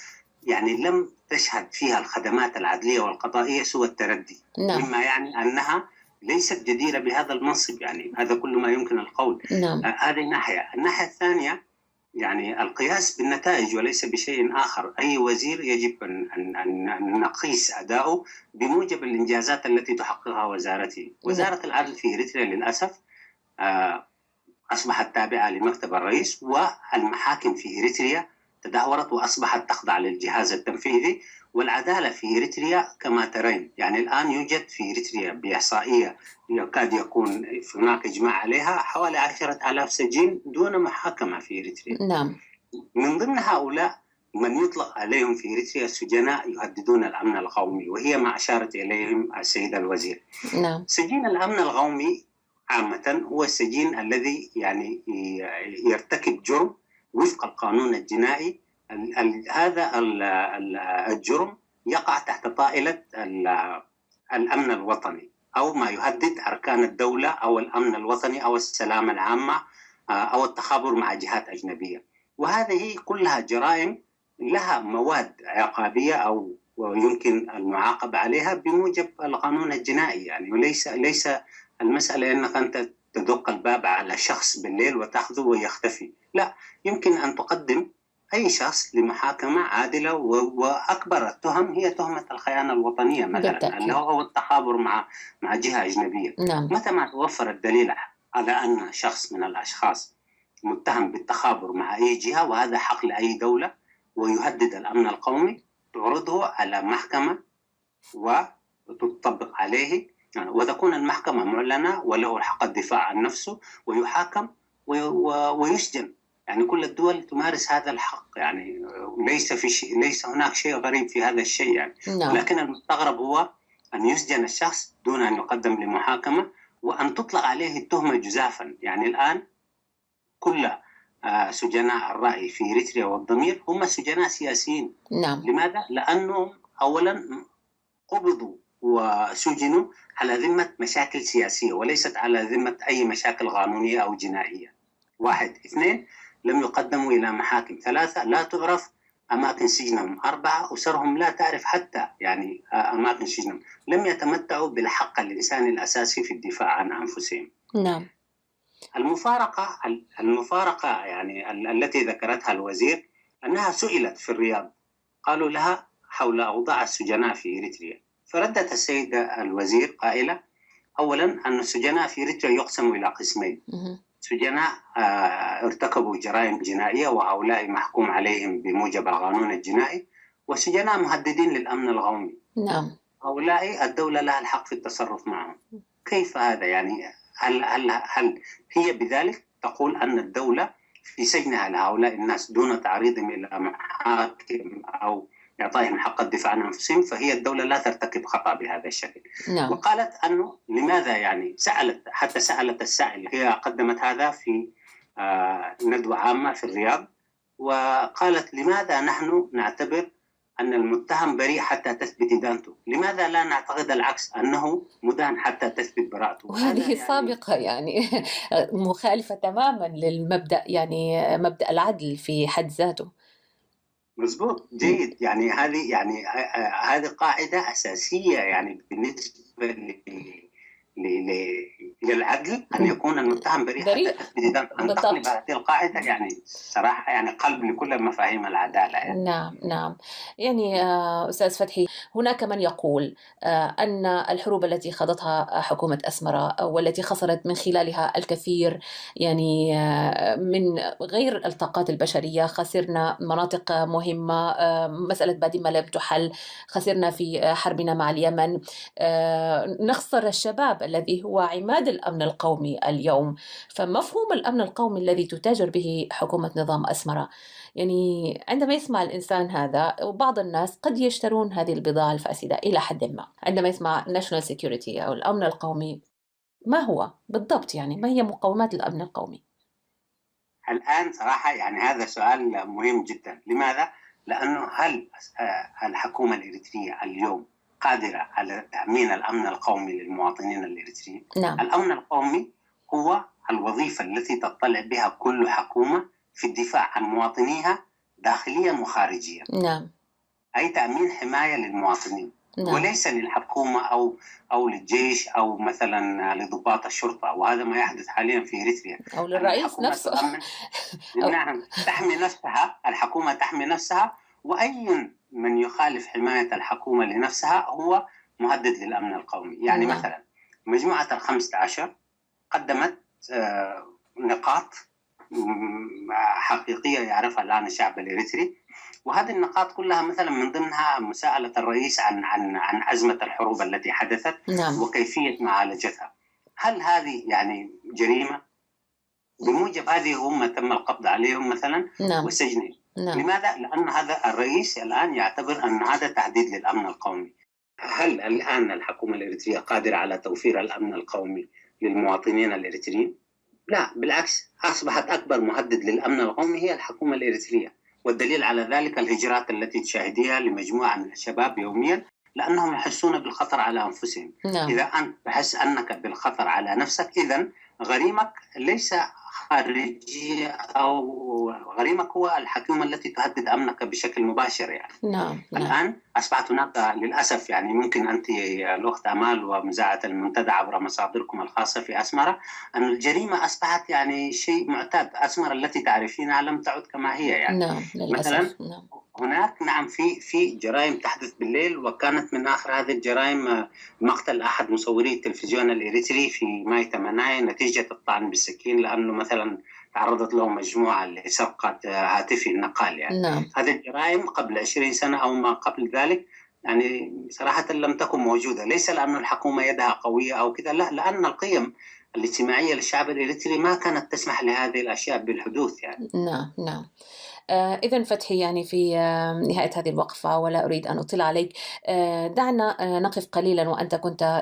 يعني لم تشهد فيها الخدمات العدلية والقضائية سوى التردي. نعم. مما يعني أنها ليست جديرة بهذا المنصب، يعني هذا كل ما يمكن القول. نعم. هذه الناحية الثانية يعني القياس بالنتائج وليس بشيء آخر. أي وزير يجب أن نقيس أداؤه بموجب الإنجازات التي تحققها وزارته. وزارة العدل في إريتريا للأسف أصبحت تابعة لمكتب الرئيس، والمحاكم في إريتريا تدهورت وأصبحت تخضع للجهاز التنفيذي. والعدالة في إريتريا كما ترين يعني الآن يوجد في إريتريا بإحصائية يكاد يكون هناك إجماع عليها حوالي 10,000 سجين دون محاكمة في إريتريا. نعم. من ضمن هؤلاء من يطلق عليهم في إريتريا السجناء يهددون الأمن القومي، وهي ما أشارت إليهم السيدة الوزير. نعم. سجين الأمن القومي عامة هو السجين الذي يعني يرتكب جرم وفق القانون الجنائي. هذا الجرم يقع تحت طائلة الأمن الوطني أو ما يهدد أركان الدولة أو الأمن الوطني أو السلامة العامة أو التخابر مع جهات أجنبية. وهذه كلها جرائم لها مواد عقابية أو ويمكن المعاقبة عليها بموجب القانون الجنائي يعني. وليس المسألة أنك أنت تدق الباب على شخص بالليل وتأخذه ويختفي، لا، يمكن أن تقدم أي شخص لمحاكمة عادلة. وأكبر التهم هي تهمة الخيانة الوطنية مثلا، اللي هو التخابر مع جهة أجنبية. نعم. متى ما توفر الدليل على أن شخص من الأشخاص متهم بالتخابر مع أي جهة، وهذا حق لأي دولة ويهدد الأمن القومي، تعرضه على محكمة وتطبق عليه يعني، وتكون المحكمة معلنة وله حق الدفاع عن نفسه ويحاكم ويسجن. يعني كل الدول تمارس هذا الحق يعني، ليس هناك شيء غريب في هذا الشيء يعني. نعم. لكن المستغرب هو أن يسجن الشخص دون أن يقدم لمحاكمة وأن تطلق عليه التهمة جزافا. يعني الآن كل سجناء الرأي في إريتريا والضمير هم سجناء سياسيين. نعم. لماذا؟ لأنهم أولا قبضوا وسجنوا على ذمة مشاكل سياسية وليست على ذمة أي مشاكل قانونية أو جنائية. 1. 2. لم يقدموا إلى محاكم. 3. لا تعرف أماكن سجنهم. 4. أسرهم لا تعرف حتى يعني أماكن سجنهم. لم يتمتعوا بالحق الإنساني الأساسي في الدفاع عن أنفسهم. نعم. المفارقة يعني التي ذكرتها الوزير أنها سئلت في الرياض، قالوا لها حول أوضاع السجناء في إريتريا، فردت السيدة الوزير قائلة: أولا أن السجناء في إريتريا يقسموا إلى قسمين، سجناء ارتكبوا جرائم جنائية وهؤلاء محكوم عليهم بموجب القانون الجنائي، وسجناء مهددين للأمن القومي. نعم. هؤلاء الدولة لها الحق في التصرف معهم. كيف هذا يعني؟ هل هي بذلك تقول أن الدولة في سجنها لهؤلاء الناس دون تعريضهم إلى محاكم أو إعطائهم حق الدفاع عن أنفسهم، فهي الدولة لا ترتكب خطأ بهذا الشكل. نعم. وقالت أنه لماذا يعني سألت السائل، هي قدمت هذا في ندوة عامة في الرياض، وقالت: لماذا نحن نعتبر أن المتهم بريء حتى تثبت إدانته؟ لماذا لا نعتقد العكس، أنه مدان حتى تثبت براءته؟ وهذه يعني سابقة يعني مخالفة تماما للمبدأ، يعني مبدأ العدل في حد ذاته. مزبوط، جيد. يعني هذه قاعدة أساسية يعني بالنسبة للعدل، أن يكون المتهم بريء حتى تثبت إدانته. أن تقلب هذه القاعدة يعني صراحة يعني قلب لكل مفاهيم العدالة يعني. نعم. يعني أستاذ فتحي، هناك من يقول أن الحروب التي خاضتها حكومة أسمرة والتي خسرت من خلالها الكثير يعني من غير الطاقات البشرية، خسرنا مناطق مهمة، مسألة بادئ ما لم تحل، خسرنا في حربنا مع اليمن، نخسر الشباب الذي هو عماد الأمن القومي اليوم. فمفهوم الأمن القومي الذي تتاجر به حكومة نظام أسمرة، يعني عندما يسمع الإنسان هذا، وبعض الناس قد يشترون هذه البضاعة الفاسدة إلى حد ما، عندما يسمع national security أو الأمن القومي، ما هو بالضبط يعني؟ ما هي مقومات الأمن القومي؟ الآن صراحة يعني هذا سؤال مهم جدا. لماذا؟ لأنه هل الحكومة الإريترية اليوم قادرة على تأمين الأمن القومي للمواطنين الإريتريين؟ نعم. الأمن القومي هو الوظيفة التي تطلع بها كل حكومة في الدفاع عن مواطنيها داخليا وخارجيا. نعم. أي تأمين حماية للمواطنين. نعم. وليس للحكومة أو للجيش أو مثلا لضباط الشرطة، وهذا ما يحدث حاليا في إريتريا. أو للرئيس نفسه. نعم، تحمي نفسها، الحكومة تحمي نفسها، وأي من يخالف حماية الحكومة لنفسها هو مهدد للأمن القومي. يعني نعم. مثلا مجموعة 15 قدمت نقاط حقيقية يعرفها الآن الشعب الإريتري، وهذه النقاط كلها مثلا من ضمنها مساءلة الرئيس عن أزمة الحروب التي حدثت. نعم. وكيفية معالجتها. هل هذه يعني جريمة؟ بموجب هذه هم تم القبض عليهم مثلا. نعم. وسجنهم. نعم. لماذا؟ لأن هذا الرئيس الآن يعتبر أن هذا تهديد للأمن القومي. هل الآن الحكومة الإريترية قادرة على توفير الأمن القومي للمواطنين الإريتريين؟ لا، بالعكس، أصبحت أكبر مهدد للأمن القومي هي الحكومة الإريترية. والدليل على ذلك الهجرات التي تشاهديها لمجموعة من الشباب يوميا لأنهم يحسون بالخطر على أنفسهم. نعم. إذا أنت تحس أنك بالخطر على نفسك، إذن غريمك ليس خارجي، أو غريمك هو الحكومة التي تهدد أمنك بشكل مباشر يعني. نعم. نعم. الآن أصبحت هناك للأسف، يعني ممكن أنت الأخت أمال ومذاعة المنتدى عبر مصادركم الخاصة في أسمرة، أن الجريمة أصبحت يعني شيء معتاد. أسمرة التي تعرفينها لم تعد كما هي يعني. نعم للأسف. مثلا نعم. هناك نعم في جرائم تحدث بالليل، وكانت من آخر هذه الجرائم مقتل أحد مصوري التلفزيون الإريتري في ماي 8 نتيجة الطعن بالسكين، لأنه مثلا تعرضت له مجموعة لسرقة هاتفي النقال يعني. نعم. هذه الجرائم قبل 20 سنة أو ما قبل ذلك يعني صراحة لم تكن موجودة، ليس لأن الحكومة يدها قوية أو كذا، لا، لأن القيم الاجتماعية للشعب الإريتري ما كانت تسمح لهذه الأشياء بالحدوث يعني. نعم. نعم. إذن فتحي، يعني في نهاية هذه الوقفة، ولا أريد أن أطيل عليك، دعنا نقف قليلا. وأنت كنت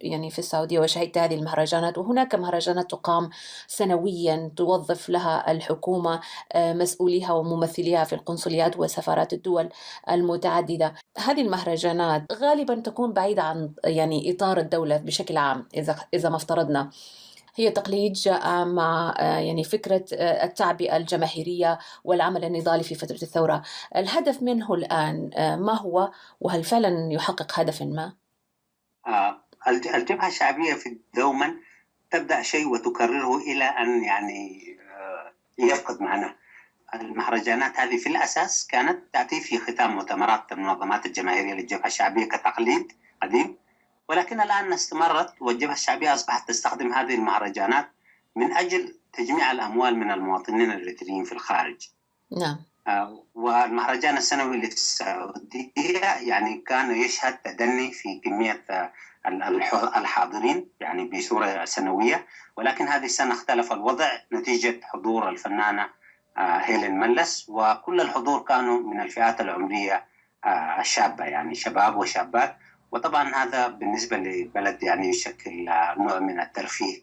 يعني في السعودية وشهدت هذه المهرجانات، وهناك مهرجانات تقام سنويا توظف لها الحكومة مسؤوليها وممثليها في القنصليات وسفارات الدول المتعددة. هذه المهرجانات غالبا تكون بعيدة عن يعني إطار الدولة بشكل عام. إذا ما افترضنا هي تقليد جاء مع يعني فكرة التعبئة الجماهيرية والعمل النضالي في فترة الثورة. الهدف منه الآن ما هو، وهل فعلا يحقق هدفا ما؟ الجبهة الشعبية في دوما تبدأ شيء وتكرره إلى أن يعني يفقد معناه. المهرجانات هذه في الأساس كانت تأتي في ختام مؤتمرات المنظمات الجماهيرية للجبهة الشعبية كتقليد قديم، ولكن الآن استمرت، والجبهة الشعبية أصبحت تستخدم هذه المهرجانات من أجل تجميع الأموال من المواطنين الإريتريين في الخارج. نعم. والمهرجان السنوي للسعودية يعني كان يشهد تدني في كمية الحاضرين يعني بصورة سنوية، ولكن هذه السنة اختلف الوضع نتيجة حضور الفنانة هيلين ملس، وكل الحضور كانوا من الفئات العمرية الشابة، يعني شباب وشابات. وطبعا هذا بالنسبة لبلد يعني يشكل نوع من الترفيه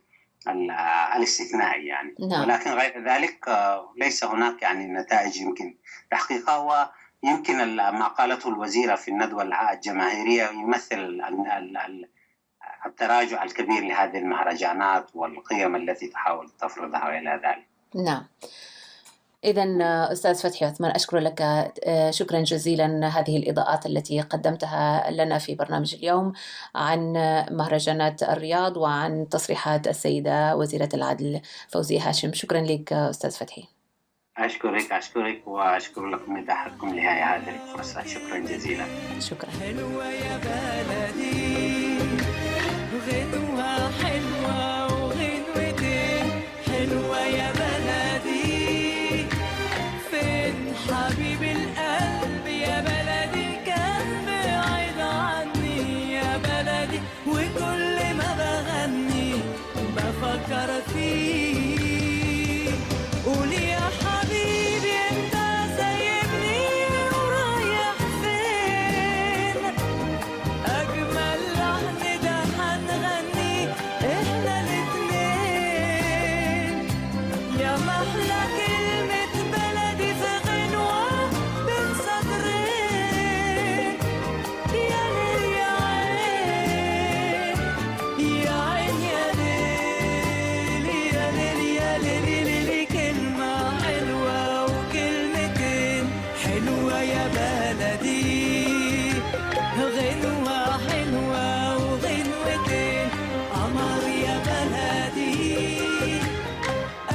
الاستثنائي يعني. نعم. ولكن غير ذلك ليس هناك يعني نتائج يمكن تحقيقها. ويمكن ما قالته الوزيرة في الندوة الجماهيرية يمثل التراجع الكبير لهذه المهرجانات والقيم التي تحاول تفرضها إلى ذلك. نعم. إذن أستاذ فتحي عثمان، أشكر لك شكرا جزيلا هذه الإضاءات التي قدمتها لنا في برنامج اليوم عن مهرجانات الرياض وعن تصريحات السيدة وزيرة العدل فوزية هاشم. شكرا لك أستاذ فتحي. أشكرك وأشكر لكم إتاحتكم لهذه الفرصة. شكرا جزيلا. شكرا. حلوة يا بلدي غنوة حلوة وغنوتين، حلوة يا بلدي فين حبيب القلب يا بلدي، كان بعيد عني يا بلدي، وكل ما بغني بفكر فيه. قولي يا حبيبي انت سايبني ورايح فين، أجمل لحن ده هنغني إحنا الاتنين، يا محلى كلمة بلدي في غنوة بين سطرين، يا ليل يا عين يا عين يا ليل يا ليل يا ليل ليل، كلمة حلوة وكلمتين، حلوة يا بلدي غنوة حلوة وغنوتين، قمر يا بلدي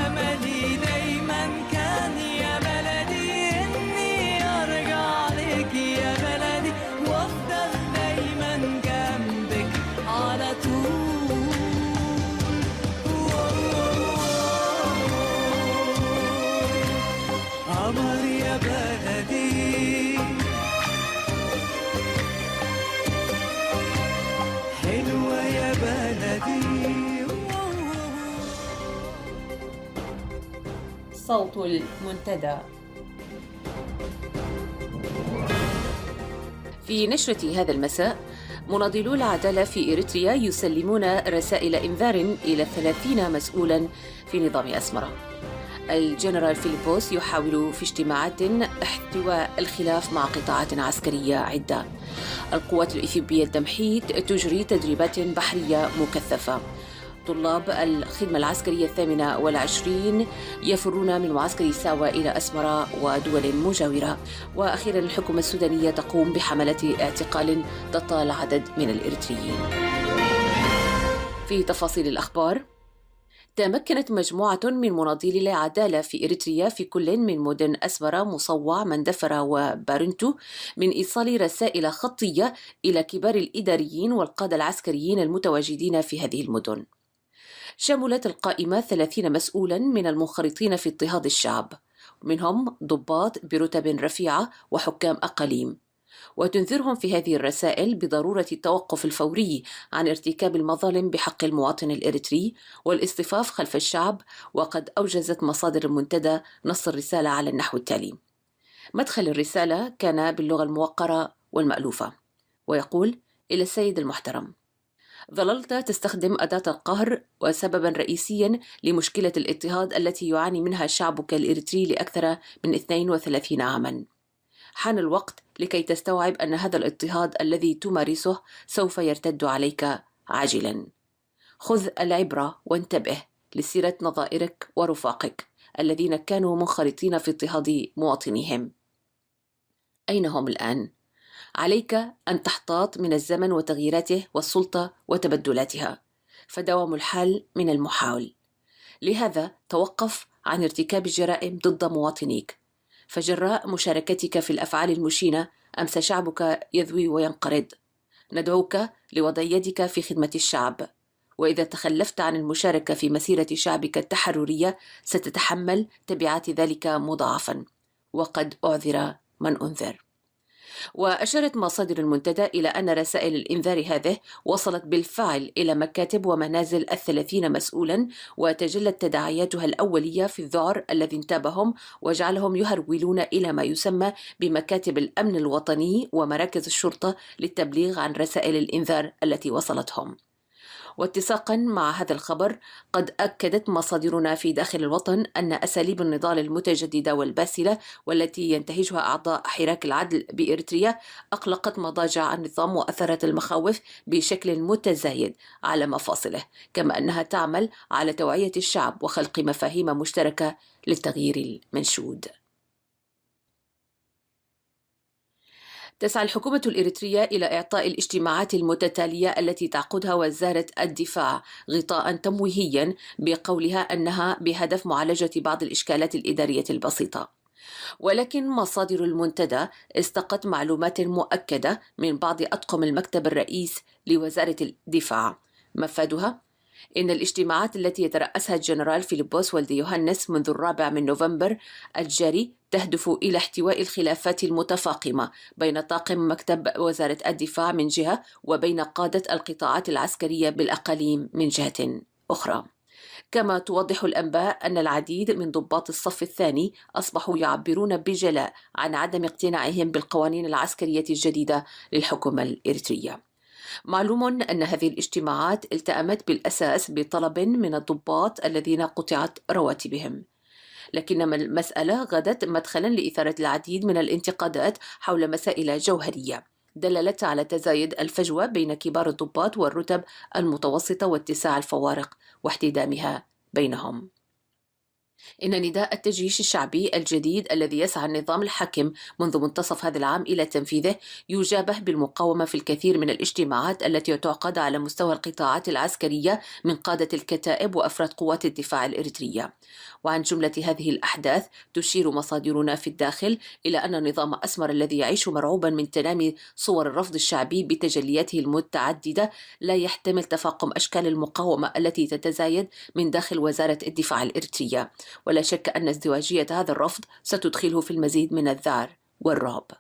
أملي دايما كان يا بلدي إني أرجع لك يا بلدي، وأفضل دايما جنبك على طول. قمر يا بلدي حلوة يا بلدي. صوت المنتدى. في نشرة هذا المساء، مناضلو العدالة في إريتريا يسلمون رسائل إنذار إلى 30 مسؤولا في نظام أسمرة. الجنرال فيليبوس يحاول في اجتماعات احتواء الخلاف مع قطاعات عسكرية عدة. القوات الإثيوبية التمحيط تجري تدريبات بحرية مكثفة. طلاب الخدمة العسكرية 28 يفرون من معسكر ساوى إلى أسمرة ودول مجاورة. وأخيرا الحكومة السودانية تقوم بحملة اعتقال تطال عدد من الإريتريين. في تفاصيل الأخبار، تمكنت مجموعة من مناضلي العدالة في إريتريا في كل من مدن أسمرة، مصوع، مندفرة وبارنتو من إيصال رسائل خطية إلى كبار الإداريين والقادة العسكريين المتواجدين في هذه المدن. شملت القائمة 30 مسؤولا من المنخرطين في اضطهاد الشعب، منهم ضباط برتب رفيعة وحكام أقاليم، وتنذرهم في هذه الرسائل بضرورة التوقف الفوري عن ارتكاب المظالم بحق المواطن الإريتري والاصطفاف خلف الشعب. وقد أوجزت مصادر المنتدى نص الرسالة على النحو التالي. مدخل الرسالة كان باللغة الموقرة والمألوفة، ويقول: إلى السيد المحترم، ظللت تستخدم أداة القهر وسببا رئيسيا لمشكلة الاضطهاد التي يعاني منها شعبك الإريتري لأكثر من 32 عاما. حان الوقت لكي تستوعب أن هذا الاضطهاد الذي تمارسه سوف يرتد عليك عاجلا. خذ العبرة وانتبه لسيرة نظائرك ورفاقك الذين كانوا منخرطين في اضطهاد مواطنيهم. أين هم الآن؟ عليك أن تحتاط من الزمن وتغييراته والسلطة وتبدلاتها، فدوام الحال من المحاول. لهذا توقف عن ارتكاب الجرائم ضد مواطنيك، فجراء مشاركتك في الأفعال المشينة أمس شعبك يذوي وينقرض. ندعوك لوضع يدك في خدمة الشعب، وإذا تخلفت عن المشاركة في مسيرة شعبك التحررية ستتحمل تبعات ذلك مضاعفا، وقد أعذر من أنذر. وأشارت مصادر المنتدى إلى أن رسائل الإنذار هذه وصلت بالفعل إلى مكاتب ومنازل 30 مسؤولا، وتجلت تداعياتها الأولية في الذعر الذي انتابهم وجعلهم يهرولون إلى ما يسمى بمكاتب الأمن الوطني ومراكز الشرطة للتبليغ عن رسائل الإنذار التي وصلتهم. واتساقا مع هذا الخبر، قد أكدت مصادرنا في داخل الوطن أن أساليب النضال المتجددة والباسلة والتي ينتهجها أعضاء حراك العدل بإريتريا أقلقت مضاجع النظام وأثرت المخاوف بشكل متزايد على مفاصله، كما أنها تعمل على توعية الشعب وخلق مفاهيم مشتركة للتغيير المنشود. تسعى الحكومة الإريترية إلى إعطاء الاجتماعات المتتالية التي تعقدها وزارة الدفاع غطاء تمويهيا بقولها أنها بهدف معالجة بعض الإشكالات الإدارية البسيطة. ولكن مصادر المنتدى استقت معلومات مؤكدة من بعض أطقم المكتب الرئيس لوزارة الدفاع، مفادها إن الاجتماعات التي يترأسها الجنرال فيليبوس والدي يوهنس منذ 4 نوفمبر الجاري تهدف إلى احتواء الخلافات المتفاقمة بين طاقم مكتب وزارة الدفاع من جهة وبين قادة القطاعات العسكرية بالأقاليم من جهة أخرى. كما توضح الأنباء أن العديد من ضباط الصف الثاني أصبحوا يعبرون بجلاء عن عدم اقتناعهم بالقوانين العسكرية الجديدة للحكومة الإريترية. معلوم أن هذه الاجتماعات التأمت بالأساس بطلب من الضباط الذين قطعت رواتبهم، لكن المسألة غدت مدخلا لإثارة العديد من الانتقادات حول مسائل جوهرية دللت على تزايد الفجوة بين كبار الضباط والرتب المتوسطة واتساع الفوارق واحتدامها بينهم. إن نداء التجيش الشعبي الجديد الذي يسعى النظام الحاكم منذ منتصف هذا العام إلى تنفيذه يجابه بالمقاومة في الكثير من الاجتماعات التي تعقد على مستوى القطاعات العسكرية من قادة الكتائب وأفراد قوات الدفاع الإريترية. وعن جملة هذه الأحداث تشير مصادرنا في الداخل إلى أن نظام أسمر الذي يعيش مرعوبا من تنامي صور الرفض الشعبي بتجلياته المتعددة لا يحتمل تفاقم أشكال المقاومة التي تتزايد من داخل وزارة الدفاع الإريترية، ولا شك أن ازدواجية هذا الرفض ستدخله في المزيد من الذعر والرعب.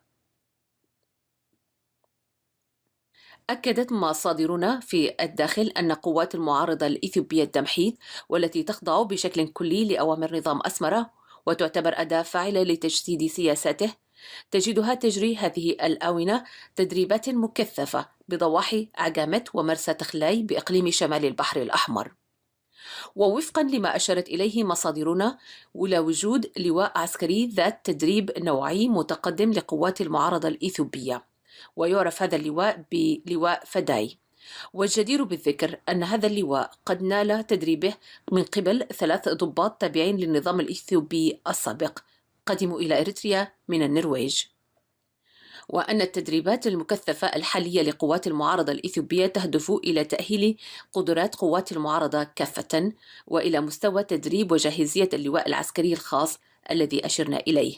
أكدت مصادرنا في الداخل أن قوات المعارضة الإثيوبية التمحيط والتي تخضع بشكل كلي لأوامر نظام أسمرة وتعتبر أداة فاعلة لتجسيد سياساته تجدها تجري هذه الآونة تدريبات مكثفة بضواحي عجامت ومرسى تخلاي بإقليم شمال البحر الأحمر. ووفقا لما أشارت إليه مصادرنا إلى وجود لواء عسكري ذات تدريب نوعي متقدم لقوات المعارضة الإثيوبية، ويعرف هذا اللواء بلواء فداي. والجدير بالذكر أن هذا اللواء قد نال تدريبه من قبل 3 ضباط تابعين للنظام الإثيوبي السابق قدموا إلى إريتريا من النرويج، وأن التدريبات المكثفة الحالية لقوات المعارضة الإثيوبية تهدف إلى تأهيل قدرات قوات المعارضة كافة وإلى مستوى تدريب وجاهزية اللواء العسكري الخاص الذي أشرنا إليه.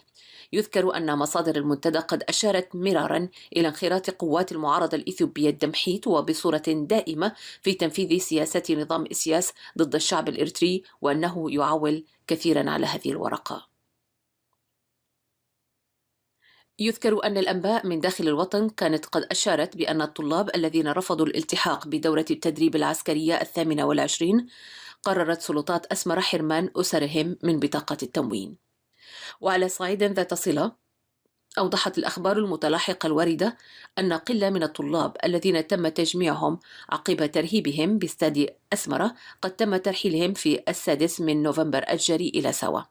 يذكر أن مصادر المنتدى قد أشارت مرارا إلى انخراط قوات المعارضة الإثيوبية الدمحيط وبصورة دائمة في تنفيذ سياسة نظام إسياس ضد الشعب الإريتري، وأنه يعول كثيرا على هذه الورقة. يذكر أن الأنباء من داخل الوطن كانت قد أشارت بأن الطلاب الذين رفضوا الالتحاق بدورة التدريب العسكرية 28 قررت سلطات أسمرة حرمان أسرهم من بطاقة التموين. وعلى صعيد ذات صلة، أوضحت الأخبار المتلاحقة الواردة أن قلة من الطلاب الذين تم تجميعهم عقب ترهيبهم باستاد أسمرة قد تم ترحيلهم في 6 من نوفمبر الجاري إلى سوا.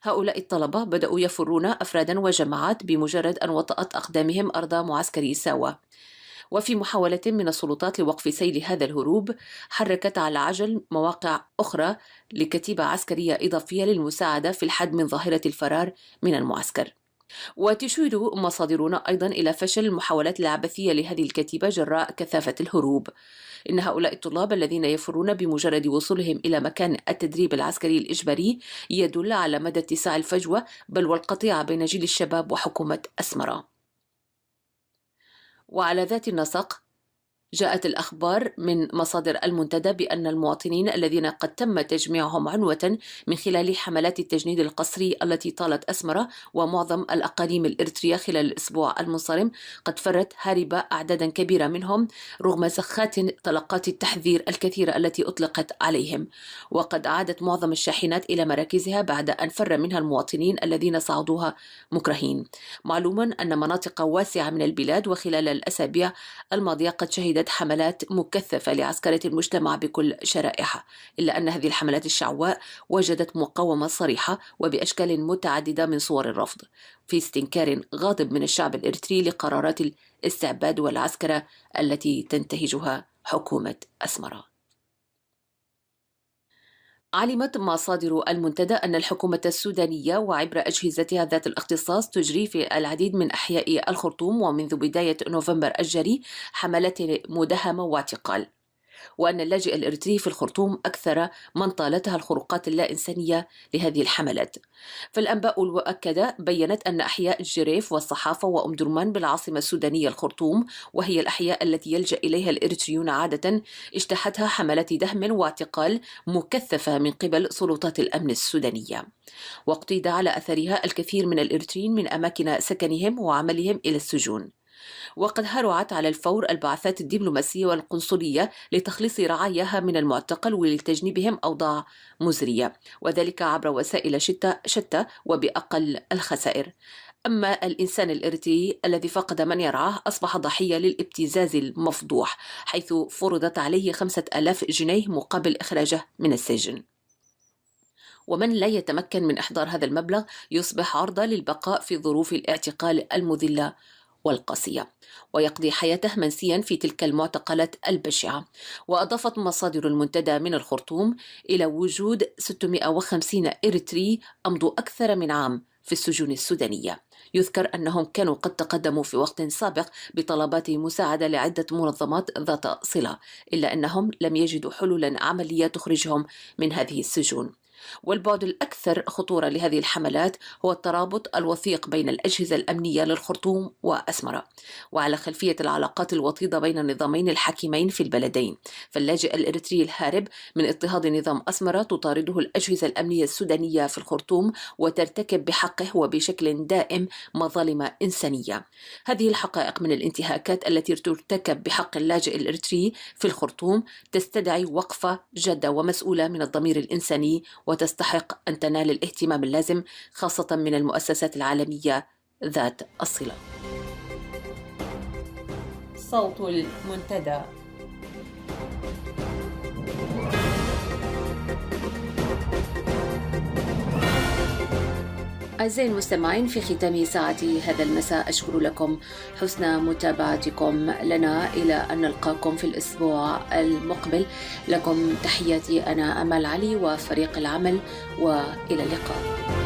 هؤلاء الطلبة بدأوا يفرون أفرادا وجماعات بمجرد أن وطأت أقدامهم أرض معسكري ساوا. وفي محاولة من السلطات لوقف سيل هذا الهروب، حركت على عجل مواقع أخرى لكتيبة عسكرية إضافية للمساعدة في الحد من ظاهرة الفرار من المعسكر. وتشير مصادرنا أيضا إلى فشل المحاولات العبثية لهذه الكتيبة جراء كثافة الهروب. إن هؤلاء الطلاب الذين يفرون بمجرد وصولهم إلى مكان التدريب العسكري الإجباري يدل على مدى اتساع الفجوة بل والقطيعة بين جيل الشباب وحكومة أسمرة. وعلى ذات النسق، جاءت الأخبار من مصادر المنتدى بأن المواطنين الذين قد تم تجميعهم عنوة من خلال حملات التجنيد القسري التي طالت أسمرة ومعظم الأقاليم الإريترية خلال الأسبوع المنصرم قد فرت هاربة أعدادا كبيرة منهم رغم زخات طلقات التحذير الكثيرة التي أطلقت عليهم. وقد عادت معظم الشاحنات إلى مراكزها بعد أن فر منها المواطنين الذين صعدوها مكرهين. معلوم أن مناطق واسعة من البلاد وخلال الأسابيع الماضية قد شهدت حملات مكثفة لعسكرة المجتمع بكل شرائحها، إلا أن هذه الحملات الشعواء وجدت مقاومة صريحة وبأشكال متعددة من صور الرفض في استنكار غاضب من الشعب الإريتري لقرارات الاستعباد والعسكرة التي تنتهجها حكومة أسمرة. علمت مصادر المنتدى أن الحكومة السودانية وعبر أجهزتها ذات الاختصاص تجري في العديد من أحياء الخرطوم ومنذ بداية نوفمبر الجاري حملات مداهمة واعتقال، وأن اللاجئ الإريتري في الخرطوم أكثر من طالتها الخروقات اللا إنسانية لهذه الحملات. فالأنباء المؤكدة بيّنت أن أحياء الجريف والصحافة وأم درمان بالعاصمة السودانية الخرطوم، وهي الأحياء التي يلجأ إليها الإريتريون عادة، اجتاحتها حملات دهم واعتقال مكثفة من قبل سلطات الأمن السودانية، واقتيد على أثرها الكثير من الإريتريين من أماكن سكنهم وعملهم إلى السجون. وقد هرعت على الفور البعثات الدبلوماسية والقنصلية لتخليص رعاياها من المعتقل ولتجنيبهم أوضاع مزرية، وذلك عبر وسائل شتى وبأقل الخسائر. أما الإنسان الإريتري الذي فقد من يرعاه أصبح ضحية للابتزاز المفضوح، حيث فرضت عليه 5000 جنيه مقابل إخراجه من السجن. ومن لا يتمكن من إحضار هذا المبلغ يصبح عرضة للبقاء في ظروف الاعتقال المذلة والقاسية، ويقضي حياته منسيا في تلك المعتقلات البشعة. وأضافت مصادر المنتدى من الخرطوم إلى وجود 650 إريتري أمضوا أكثر من عام في السجون السودانية. يذكر أنهم كانوا قد تقدموا في وقت سابق بطلبات مساعدة لعدة منظمات ذات صلة، إلا أنهم لم يجدوا حلولا عملية تخرجهم من هذه السجون. والبعد الأكثر خطورة لهذه الحملات هو الترابط الوثيق بين الأجهزة الأمنية للخرطوم وأسمرة، وعلى خلفية العلاقات الوطيدة بين النظامين الحاكمين في البلدين. فاللاجئ الإريتري الهارب من اضطهاد نظام أسمرة تطارده الأجهزة الأمنية السودانية في الخرطوم وترتكب بحقه وبشكل دائم مظالم إنسانية. هذه الحقائق من الانتهاكات التي ترتكب بحق اللاجئ الإريتري في الخرطوم تستدعي وقفة جادة ومسؤولة من الضمير الإنساني، وتستحق أن تنال الاهتمام اللازم خاصة من المؤسسات العالمية ذات الصلة. صوت المنتدى. أعزائي المستمعين، في ختام ساعة هذا المساء أشكر لكم حسن متابعتكم لنا، إلى أن نلقاكم في الأسبوع المقبل. لكم تحياتي أنا أمل علي وفريق العمل، وإلى اللقاء.